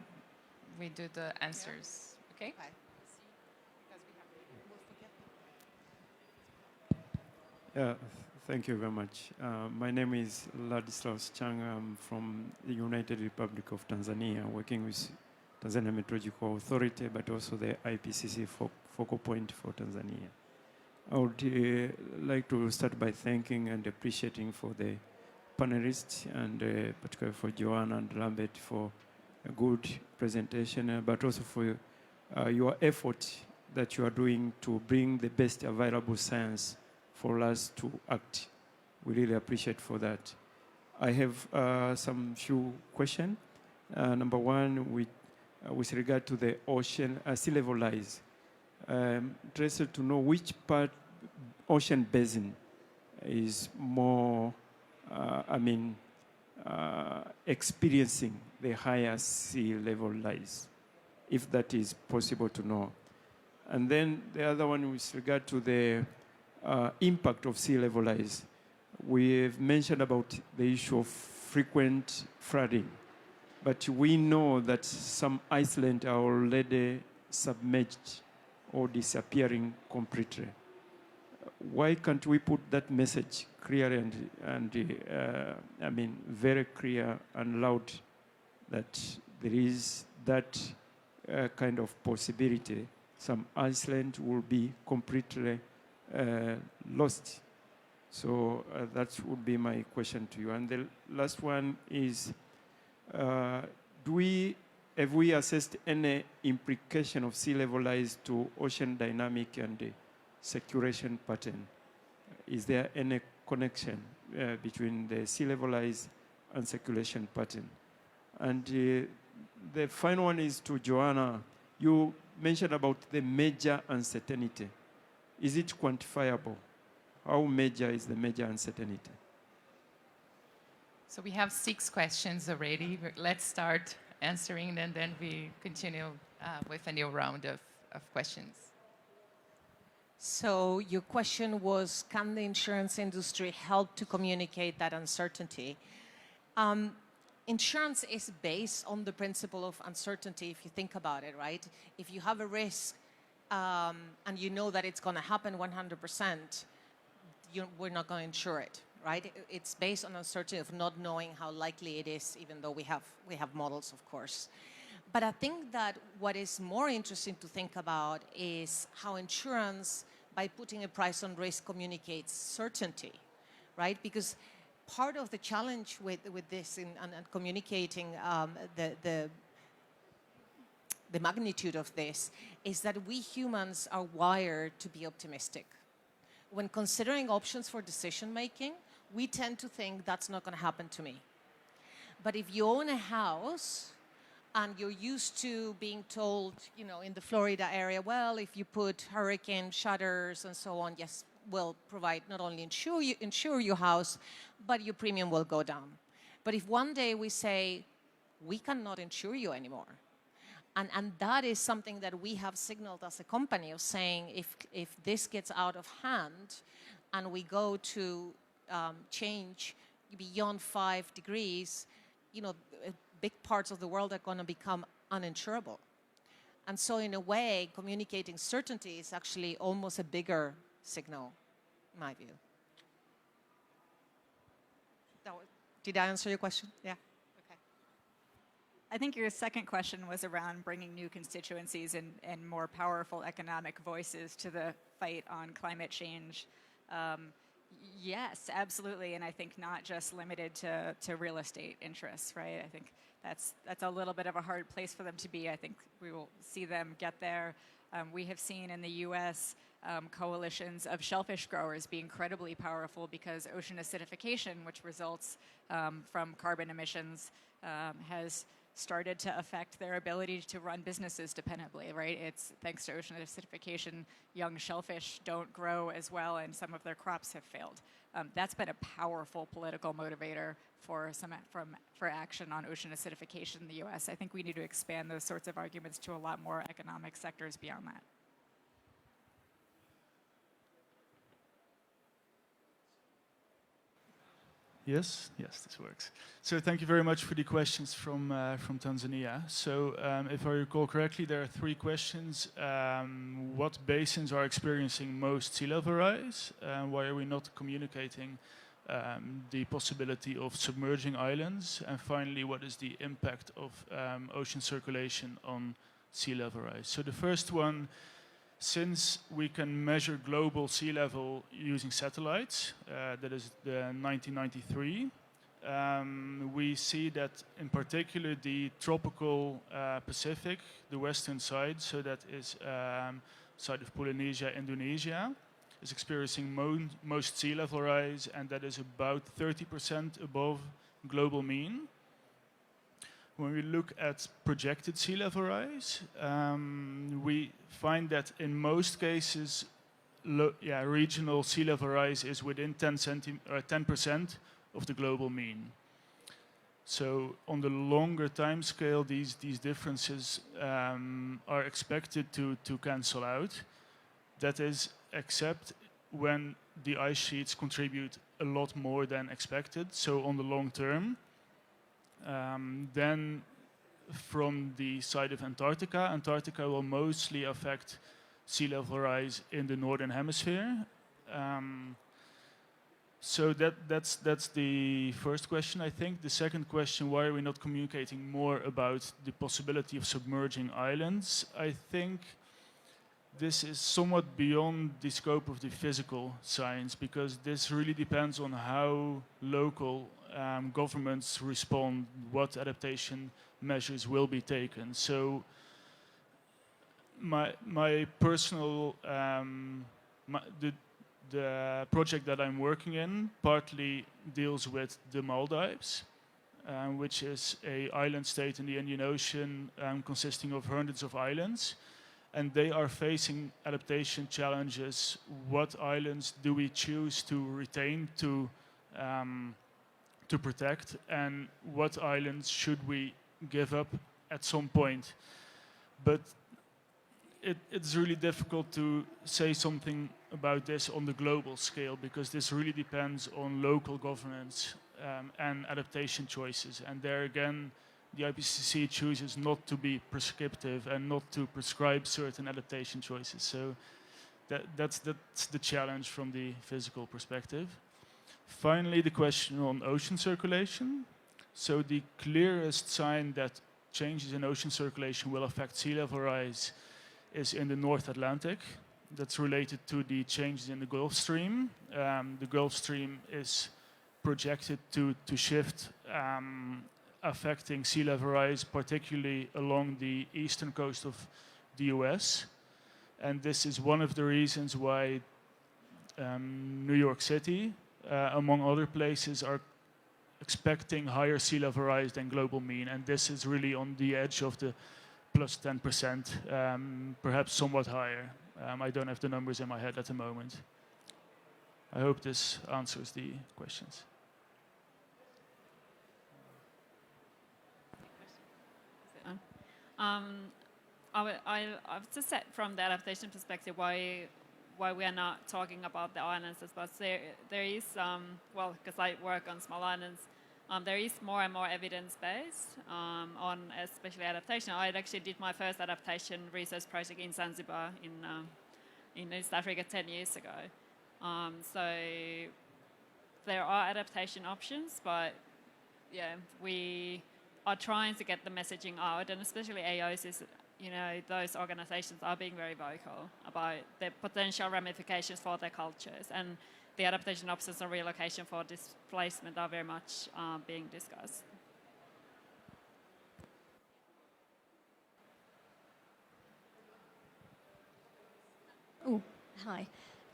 we do the answers. Okay? Yeah, thank you very much. My name is Ladislaus Chang. I'm from the United Republic of Tanzania, working with Tanzania Meteorological Authority, but also the IPCC focal point for Tanzania. I would like to start by thanking and appreciating for the panelists, and particularly for Joanna and Lambert for a good presentation, but also for your effort that you are doing to bring the best available science for us to act. We really appreciate for that. I have some few questions. Number one, with regard to the ocean sea level rise. I'm interested to know which part ocean basin is more, experiencing the higher sea level rise, if that is possible to know. And then the other one with regard to the impact of sea level rise. We've mentioned about the issue of frequent flooding, but we know that some islands are already submerged or disappearing completely. Why can't we put that message clear and very clear and loud that there is that kind of possibility? Some island will be completely lost. So that would be my question to you. And the last one is, have we assessed any implication of sea level rise to ocean dynamic and circulation pattern? Is there any connection between the sea level rise and circulation pattern? And the final one is to Joanna. You mentioned about the major uncertainty. Is it quantifiable? How major is the major uncertainty? So we have 6 questions already. Let's start answering, and then we continue with a new round of questions. So your question was, can the insurance industry help to communicate that uncertainty? Insurance is based on the principle of uncertainty, if you think about it, right? If you have a risk and you know that it's going to happen 100%, we're not going to insure it, right? It's based on uncertainty of not knowing how likely it is, even though we have models, of course. But I think that what is more interesting to think about is how insurance, by putting a price on risk, communicates certainty, right? Because part of the challenge with this and communicating the magnitude of this is that we humans are wired to be optimistic. When considering options for decision making, we tend to think that's not going to happen to me. But if you own a house and you're used to being told, in the Florida area, well, if you put hurricane shutters and so on, yes, we'll provide not only insure your house, but your premium will go down. But if one day we say, we cannot insure you anymore, and that is something that we have signaled as a company of saying, if this gets out of hand and we go to change beyond 5 degrees, big parts of the world are going to become uninsurable. And so in a way, communicating certainty is actually almost a bigger signal, in my view. Did I answer your question? Yeah. I think your second question was around bringing new constituencies and more powerful economic voices to the fight on climate change. Yes, absolutely, and I think not just limited to real estate interests, right? I think that's a little bit of a hard place for them to be. I think we will see them get there. We have seen in the U.S. Coalitions of shellfish growers be incredibly powerful because ocean acidification, which results from carbon emissions, has started to affect their ability to run businesses dependably, right? It's thanks to ocean acidification, young shellfish don't grow as well and some of their crops have failed. That's been a powerful political motivator for action on ocean acidification in the US. I think we need to expand those sorts of arguments to a lot more economic sectors beyond that. Yes, yes, this works. So thank you very much for the questions from Tanzania. So if I recall correctly, there are 3 questions. What basins are experiencing most sea level rise? Why are we not communicating the possibility of submerging islands? And finally, what is the impact of ocean circulation on sea level rise? So the first one, since we can measure global sea level using satellites, that is the 1993, we see that in particular the tropical Pacific, the western side, so that is side of Polynesia, Indonesia, is experiencing most sea level rise, and that is about 30% above global mean. When we look at projected sea level rise, we find that in most cases, regional sea level rise is within 10% of the global mean. So on the longer time scale, these differences are expected to cancel out. That is, except when the ice sheets contribute a lot more than expected. So on the long term, then from the side of Antarctica, Antarctica will mostly affect sea level rise in the northern hemisphere. So that's the first question, I think. The second question, why are we not communicating more about the possibility of submerging islands? I think this is somewhat beyond the scope of the physical science, because this really depends on how local governments respond, what adaptation measures will be taken. So my personal, the project that I'm working in partly deals with the Maldives, which is an island state in the Indian Ocean consisting of hundreds of islands. And they are facing adaptation challenges. What islands do we choose to retain to protect, and what islands should we give up at some point? But it's really difficult to say something about this on the global scale, because this really depends on local governance and adaptation choices. And there again, the IPCC chooses not to be prescriptive and not to prescribe certain adaptation choices. So that's the challenge from the physical perspective. Finally, the question on ocean circulation. So the clearest sign that changes in ocean circulation will affect sea level rise is in the North Atlantic. That's related to the changes in the Gulf Stream. The Gulf Stream is projected to shift, affecting sea level rise, particularly along the eastern coast of the US. And this is one of the reasons why New York City, among other places, are expecting higher sea level rise than global mean. And this is really on the edge of the plus 10%, perhaps somewhat higher. I don't have the numbers in my head at the moment. I hope this answers the questions. I've just said from the adaptation perspective why we are not talking about the islands as well. There is, well, because I work on small islands, there is more and more evidence-based on especially adaptation. I actually did my first adaptation research project in Zanzibar in East Africa 10 years ago. So there are adaptation options, but yeah, we are trying to get the messaging out, and especially AOs, you know, those organizations are being very vocal about the potential ramifications for their cultures, and the adaptation options and relocation for displacement are very much being discussed. Oh, hi.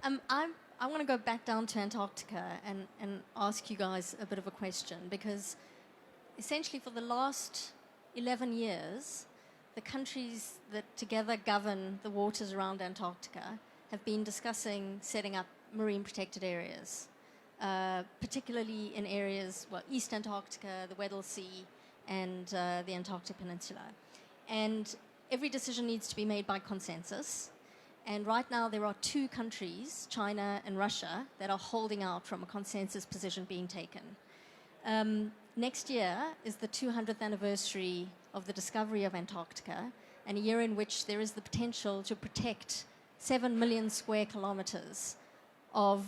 I want to go back down to Antarctica and ask you guys a bit of a question, because essentially for the last 11 years, the countries that together govern the waters around Antarctica have been discussing setting up marine protected areas, particularly in areas, well, East Antarctica, the Weddell Sea, and the Antarctic Peninsula. And every decision needs to be made by consensus. And right now there are 2 countries, China and Russia, that are holding out from a consensus position being taken. Next year is the 200th anniversary of the discovery of Antarctica, and a year in which there is the potential to protect 7 million square kilometers of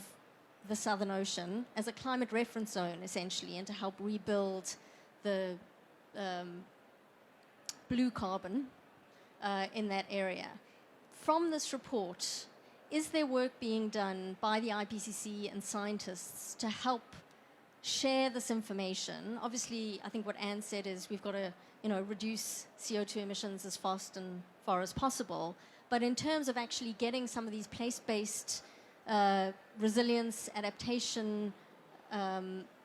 the Southern Ocean as a climate reference zone, essentially, and to help rebuild the blue carbon in that area. From this report, is there work being done by the IPCC and scientists to help share this information? Obviously, I think what Anne said is we've got to, reduce CO2 emissions as fast and far as possible. But in terms of actually getting some of these place-based resilience, adaptation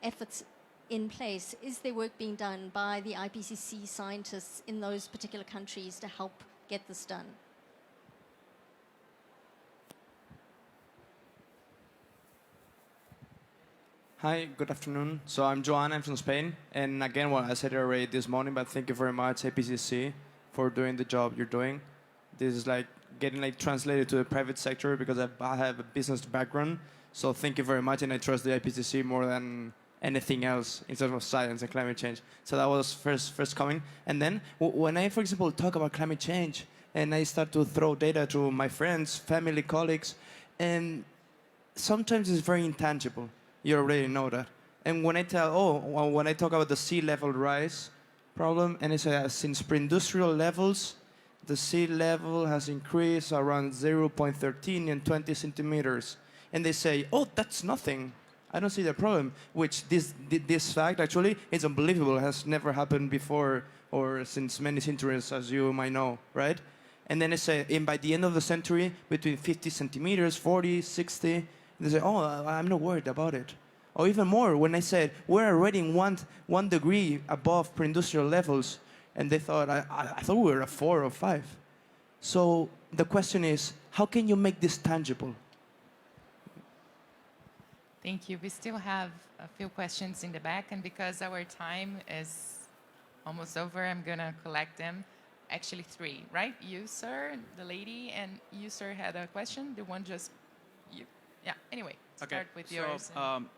efforts in place, is there work being done by the IPCC scientists in those particular countries to help get this done? Hi, good afternoon. So I'm Joan, I'm from Spain. And again, well, I said it already this morning, but thank you very much, IPCC, for doing the job you're doing. This is like getting translated to the private sector because I have a business background. So thank you very much, and I trust the IPCC more than anything else in terms of science and climate change. So that was first coming. And then when I, for example, talk about climate change, and I start to throw data to my friends, family, colleagues, and sometimes it's very intangible. You already know that. And when I when I talk about the sea level rise problem, and it's since pre-industrial levels, the sea level has increased around 0.13 and 20 centimeters. And they say, oh, that's nothing. I don't see the problem, which this fact actually is unbelievable. It has never happened before or since many centuries, as you might know, right? And then they say, and by the end of the century, between 50 centimeters, 40, 60, they say, oh, I'm not worried about it. Or even more, when I said, we're already in one degree above pre-industrial levels, and they thought, I thought we were at 4 or 5. So the question is, how can you make this tangible? Thank you. We still have a few questions in the back, and because our time is almost over, I'm going to collect them. Actually 3, right? You, sir, the lady, and you, sir, had a question? The one just... you. Yeah, anyway, start with yours. I'm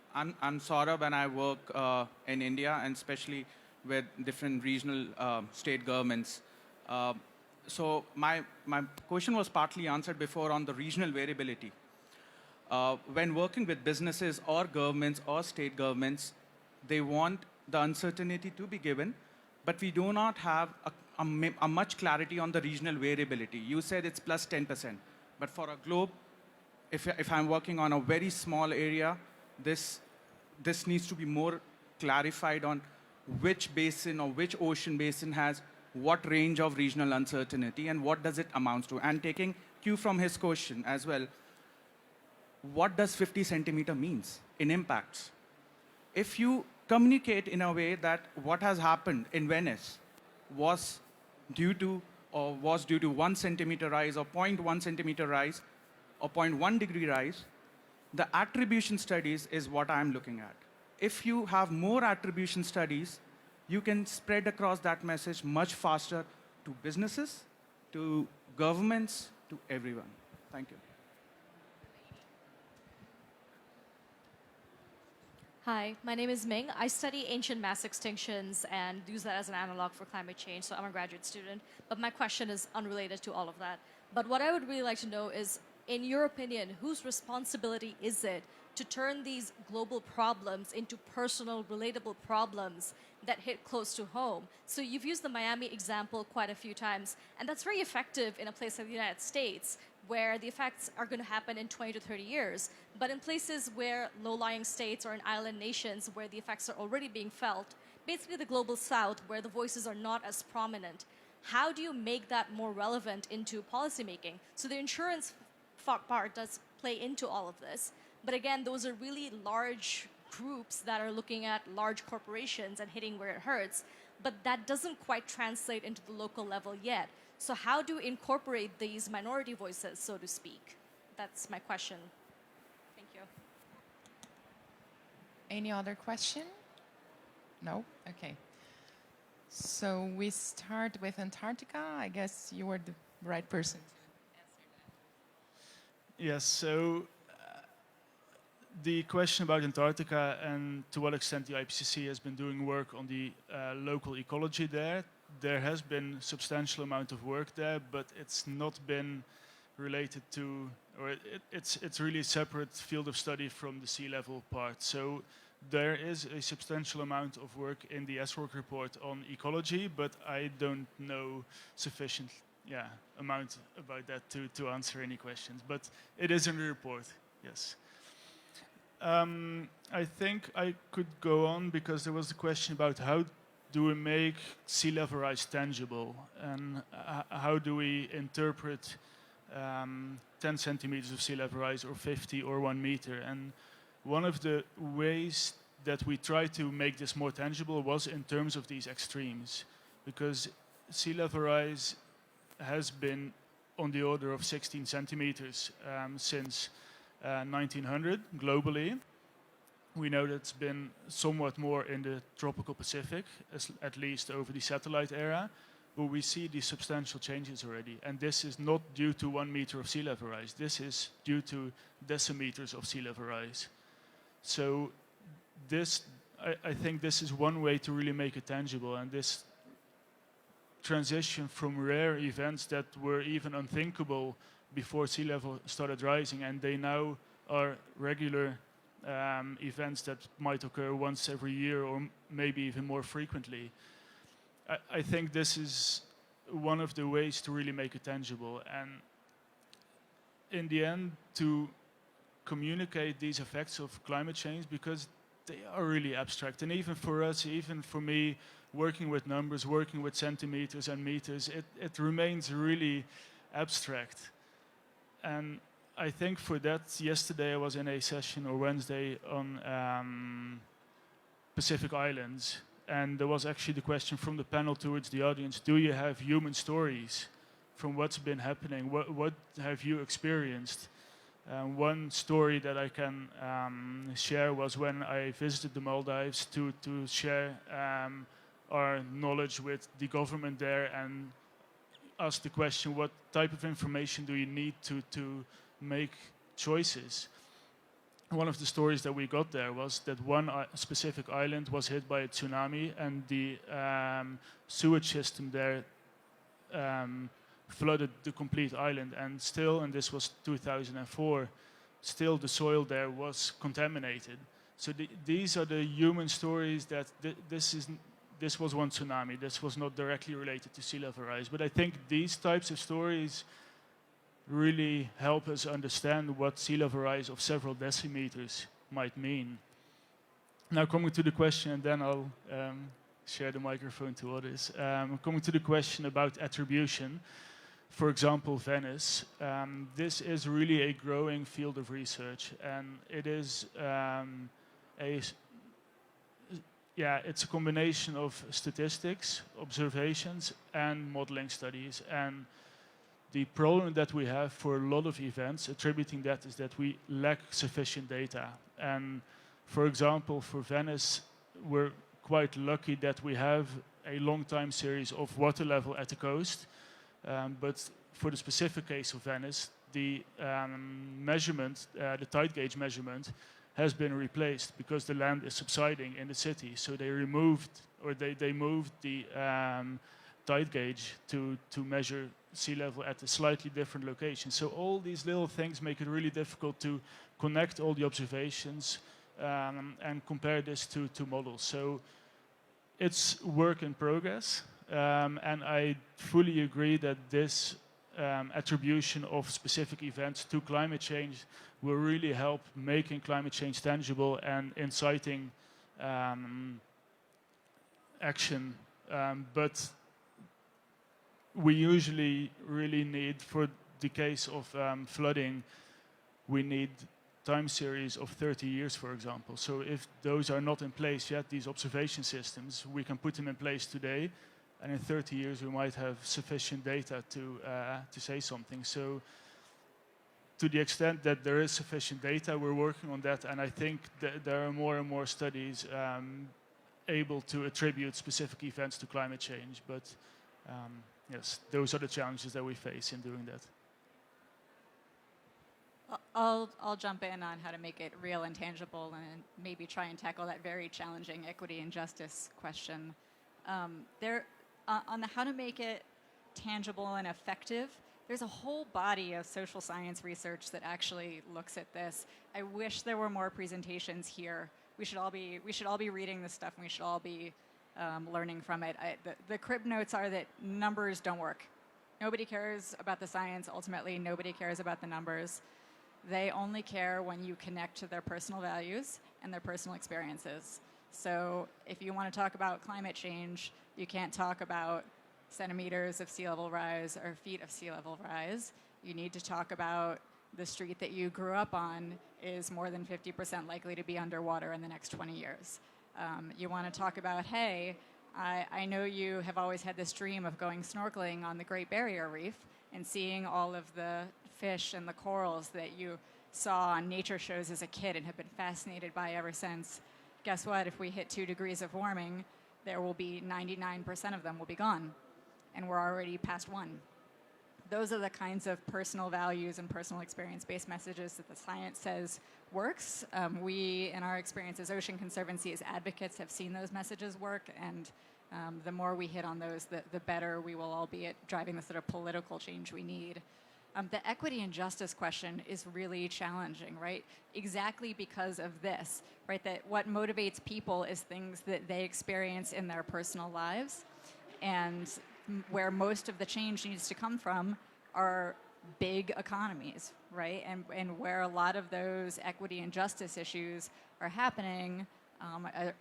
Saurabh, and I work in India, and especially with different regional state governments. So my question was partly answered before on the regional variability. When working with businesses or governments or state governments, they want the uncertainty to be given, but we do not have a much clarity on the regional variability. You said it's plus 10%, but for a globe, if I'm working on a very small area, this needs to be more clarified on which basin or which ocean basin has what range of regional uncertainty and what does it amount to. And taking cue from his question as well, what does 50 centimeter means in impacts? If you communicate in a way that what has happened in Venice was due to 1 centimeter rise or 0.1 centimeter rise, or 0.1 degree rise, the attribution studies is what I'm looking at. If you have more attribution studies, you can spread across that message much faster to businesses, to governments, to everyone. Thank you. Hi, my name is Ming. I study ancient mass extinctions and use that as an analog for climate change, so I'm a graduate student. But my question is unrelated to all of that. But what I would really like to know is, in your opinion, whose responsibility is it to turn these global problems into personal, relatable problems that hit close to home? So you've used the Miami example quite a few times, and that's very effective in a place like the United States, where the effects are going to happen in 20 to 30 years. But in places where low-lying states or in island nations where the effects are already being felt, basically the global south, where the voices are not as prominent, how do you make that more relevant into policymaking? So the insurance part does play into all of this. But again, those are really large groups that are looking at large corporations and hitting where it hurts. But that doesn't quite translate into the local level yet. So how do you incorporate these minority voices, so to speak? That's my question. Thank you. Any other question? No? Okay. So we start with Antarctica. I guess you were the right person to answer that. Yes, so the question about Antarctica and to what extent the IPCC has been doing work on the local ecology there. There has been substantial amount of work there, but it's not been related to, or it's really a separate field of study from the sea level part. So there is a substantial amount of work in the SROCC report on ecology, but I don't know sufficient amount about that to answer any questions. But it is in the report, yes. I think I could go on because there was a question about how do we make sea level rise tangible, and how do we interpret 10 centimeters of sea level rise or 50 or 1 meter. And one of the ways that we try to make this more tangible was in terms of these extremes, because sea level rise has been on the order of 16 centimeters since 1900 globally. We know that it's been somewhat more in the tropical Pacific, at least over the satellite era, but we see these substantial changes already. And this is not due to 1 meter of sea level rise. This is due to decimeters of sea level rise. So this, I think this is one way to really make it tangible. And this transition from rare events that were even unthinkable before sea level started rising, and they now are regular events that might occur once every year or maybe even more frequently. I think this is one of the ways to really make it tangible, and in the end to communicate these effects of climate change, because they are really abstract. And even for us, even for me, working with numbers, working with centimeters and meters, it remains really abstract. And I think for that, yesterday I was in a session, or Wednesday, on Pacific Islands, and there was actually the question from the panel towards the audience: do you have human stories from what's been happening? What have you experienced? One story that I can share was when I visited the Maldives to share our knowledge with the government there and ask the question, what type of information do you need to make choices? One of the stories that we got there was that one specific island was hit by a tsunami, and the sewage system there flooded the complete island, and still, and this was 2004, still the soil there was contaminated. So these are the human stories that this was one tsunami. This was not directly related to sea level rise, but I think these types of stories really help us understand what sea level rise of several decimeters might mean. Now, coming to the question, and then I'll share the microphone to others. Coming to the question about attribution, for example, Venice, this is really a growing field of research, and it is it's a combination of statistics, observations, and modeling studies. And the problem that we have for a lot of events attributing that is that we lack sufficient data. And for example, for Venice, we're quite lucky that we have a long time series of water level at the coast. But for the specific case of Venice, the measurement, the tide gauge measurement, has been replaced because the land is subsiding in the city. So they removed, or they moved the tide gauge to measure sea level at a slightly different location. So all these little things make it really difficult to connect all the observations and compare this to models. So it's work in progress, and I fully agree that this attribution of specific events to climate change will really help making climate change tangible and inciting action. But we usually really need, for the case of flooding, we need time series of 30 years, for example. So if those are not in place yet, these observation systems, we can put them in place today, and in 30 years we might have sufficient data to say something. So to the extent that there is sufficient data, we're working on that, and I think that there are more and more studies able to attribute specific events to climate change. But yes, those are the challenges that we face in doing that. I'll jump in on how to make it real and tangible, and maybe try and tackle that very challenging equity and justice question. On the how to make it tangible and effective, there's a whole body of social science research that actually looks at this. I wish there were more presentations here. We should all be reading this stuff, and we should all be learning from it. The crib notes are that numbers don't work. Nobody cares about the science. Ultimately, nobody cares about the numbers. They only care when you connect to their personal values and their personal experiences. So if you want to talk about climate change, you can't talk about centimeters of sea level rise or feet of sea level rise. You need to talk about the street that you grew up on is more than 50% likely to be underwater in the next 20 years. You want to talk about, hey, I know you have always had this dream of going snorkeling on the Great Barrier Reef and seeing all of the fish and the corals that you saw on nature shows as a kid and have been fascinated by ever since. Guess what? If we hit 2 degrees of warming, there will be 99% of them will be gone. And we're already past 1. Those are the kinds of personal values and personal experience-based messages that the science says works. We, in our experience as Ocean Conservancy, as advocates, have seen those messages work, and the more we hit on those, the better we will all be at driving the sort of political change we need. The equity and justice question is really challenging, right? Exactly because of this, right? That what motivates people is things that they experience in their personal lives, and where most of the change needs to come from are big economies, right? And where a lot of those equity and justice issues are happening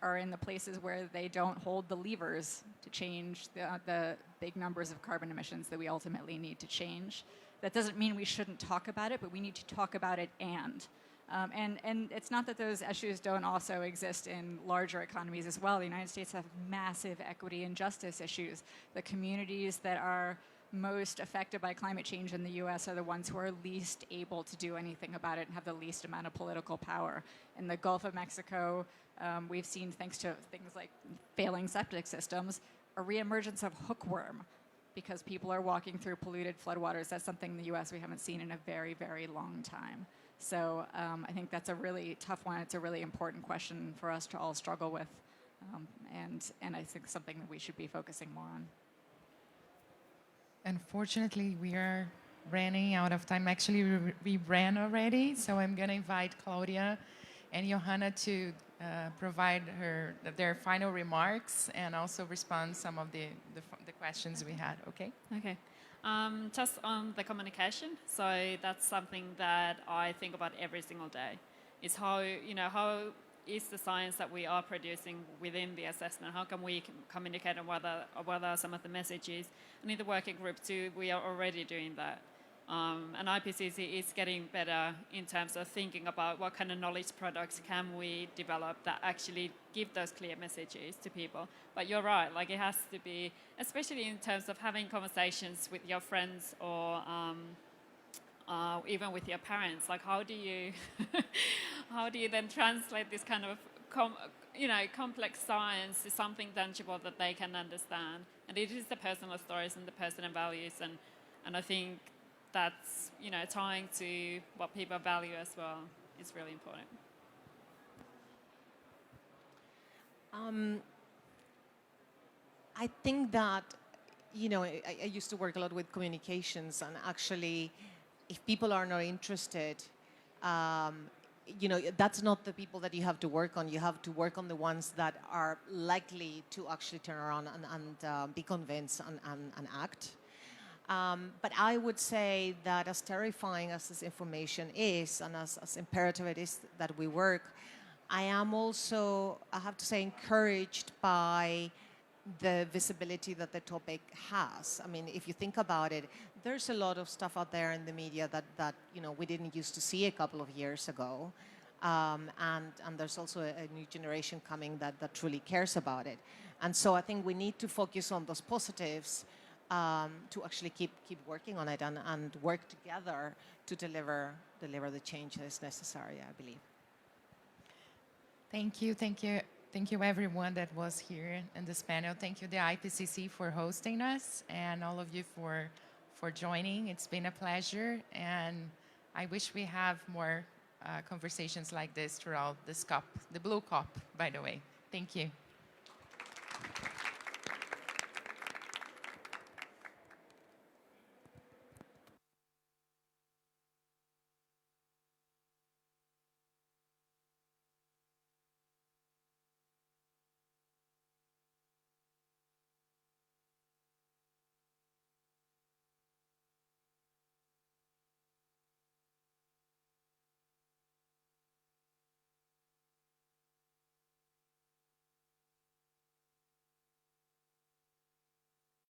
are in the places where they don't hold the levers to change the big numbers of carbon emissions that we ultimately need to change. That doesn't mean we shouldn't talk about it, but we need to talk about it and it's not that those issues don't also exist in larger economies as well. The United States have massive equity and justice issues. The communities that are most affected by climate change in the US are the ones who are least able to do anything about it and have the least amount of political power. In the Gulf of Mexico, we've seen, thanks to things like failing septic systems, a reemergence of hookworm because people are walking through polluted floodwaters. That's something in the US we haven't seen in a very, very long time. So I think that's a really tough one. It's a really important question for us to all struggle with, and I think something that we should be focusing more on. Unfortunately, we are running out of time. Actually, we ran already, so I'm going to invite Claudia and Johanna to provide their final remarks and also respond some of the questions we had. Okay? Okay. Just on the communication, so that's something that I think about every single day. Is how is the science that we are producing within the assessment? How can we communicate on what are some of the messages? And in the working group too, we are already doing that. And IPCC is getting better in terms of thinking about what kind of knowledge products can we develop that actually give those clear messages to people. But you're right, like it has to be, especially in terms of having conversations with your friends or even with your parents. Like how do you then translate this kind of complex science to something tangible that they can understand? And it is the personal stories and the personal values, and I think that's tying to what people value as well is really important. I think that I used to work a lot with communications, and actually, if people are not interested, that's not the people that you have to work on. You have to work on the ones that are likely to actually turn around and be convinced and act. But I would say that as terrifying as this information is, and as imperative it is that we work, I am also, I have to say, encouraged by the visibility that the topic has. I mean, if you think about it, there's a lot of stuff out there in the media that we didn't used to see a couple of years ago. And there's also a new generation coming that truly cares about it. And so I think we need to focus on those positives to actually keep working on it and work together to deliver the change that is necessary, I believe. Thank you everyone that was here in this panel. Thank you the IPCC for hosting us, and all of you for joining. It's been a pleasure, and I wish we have more conversations like this throughout this COP, the Blue COP, by the way. Thank you.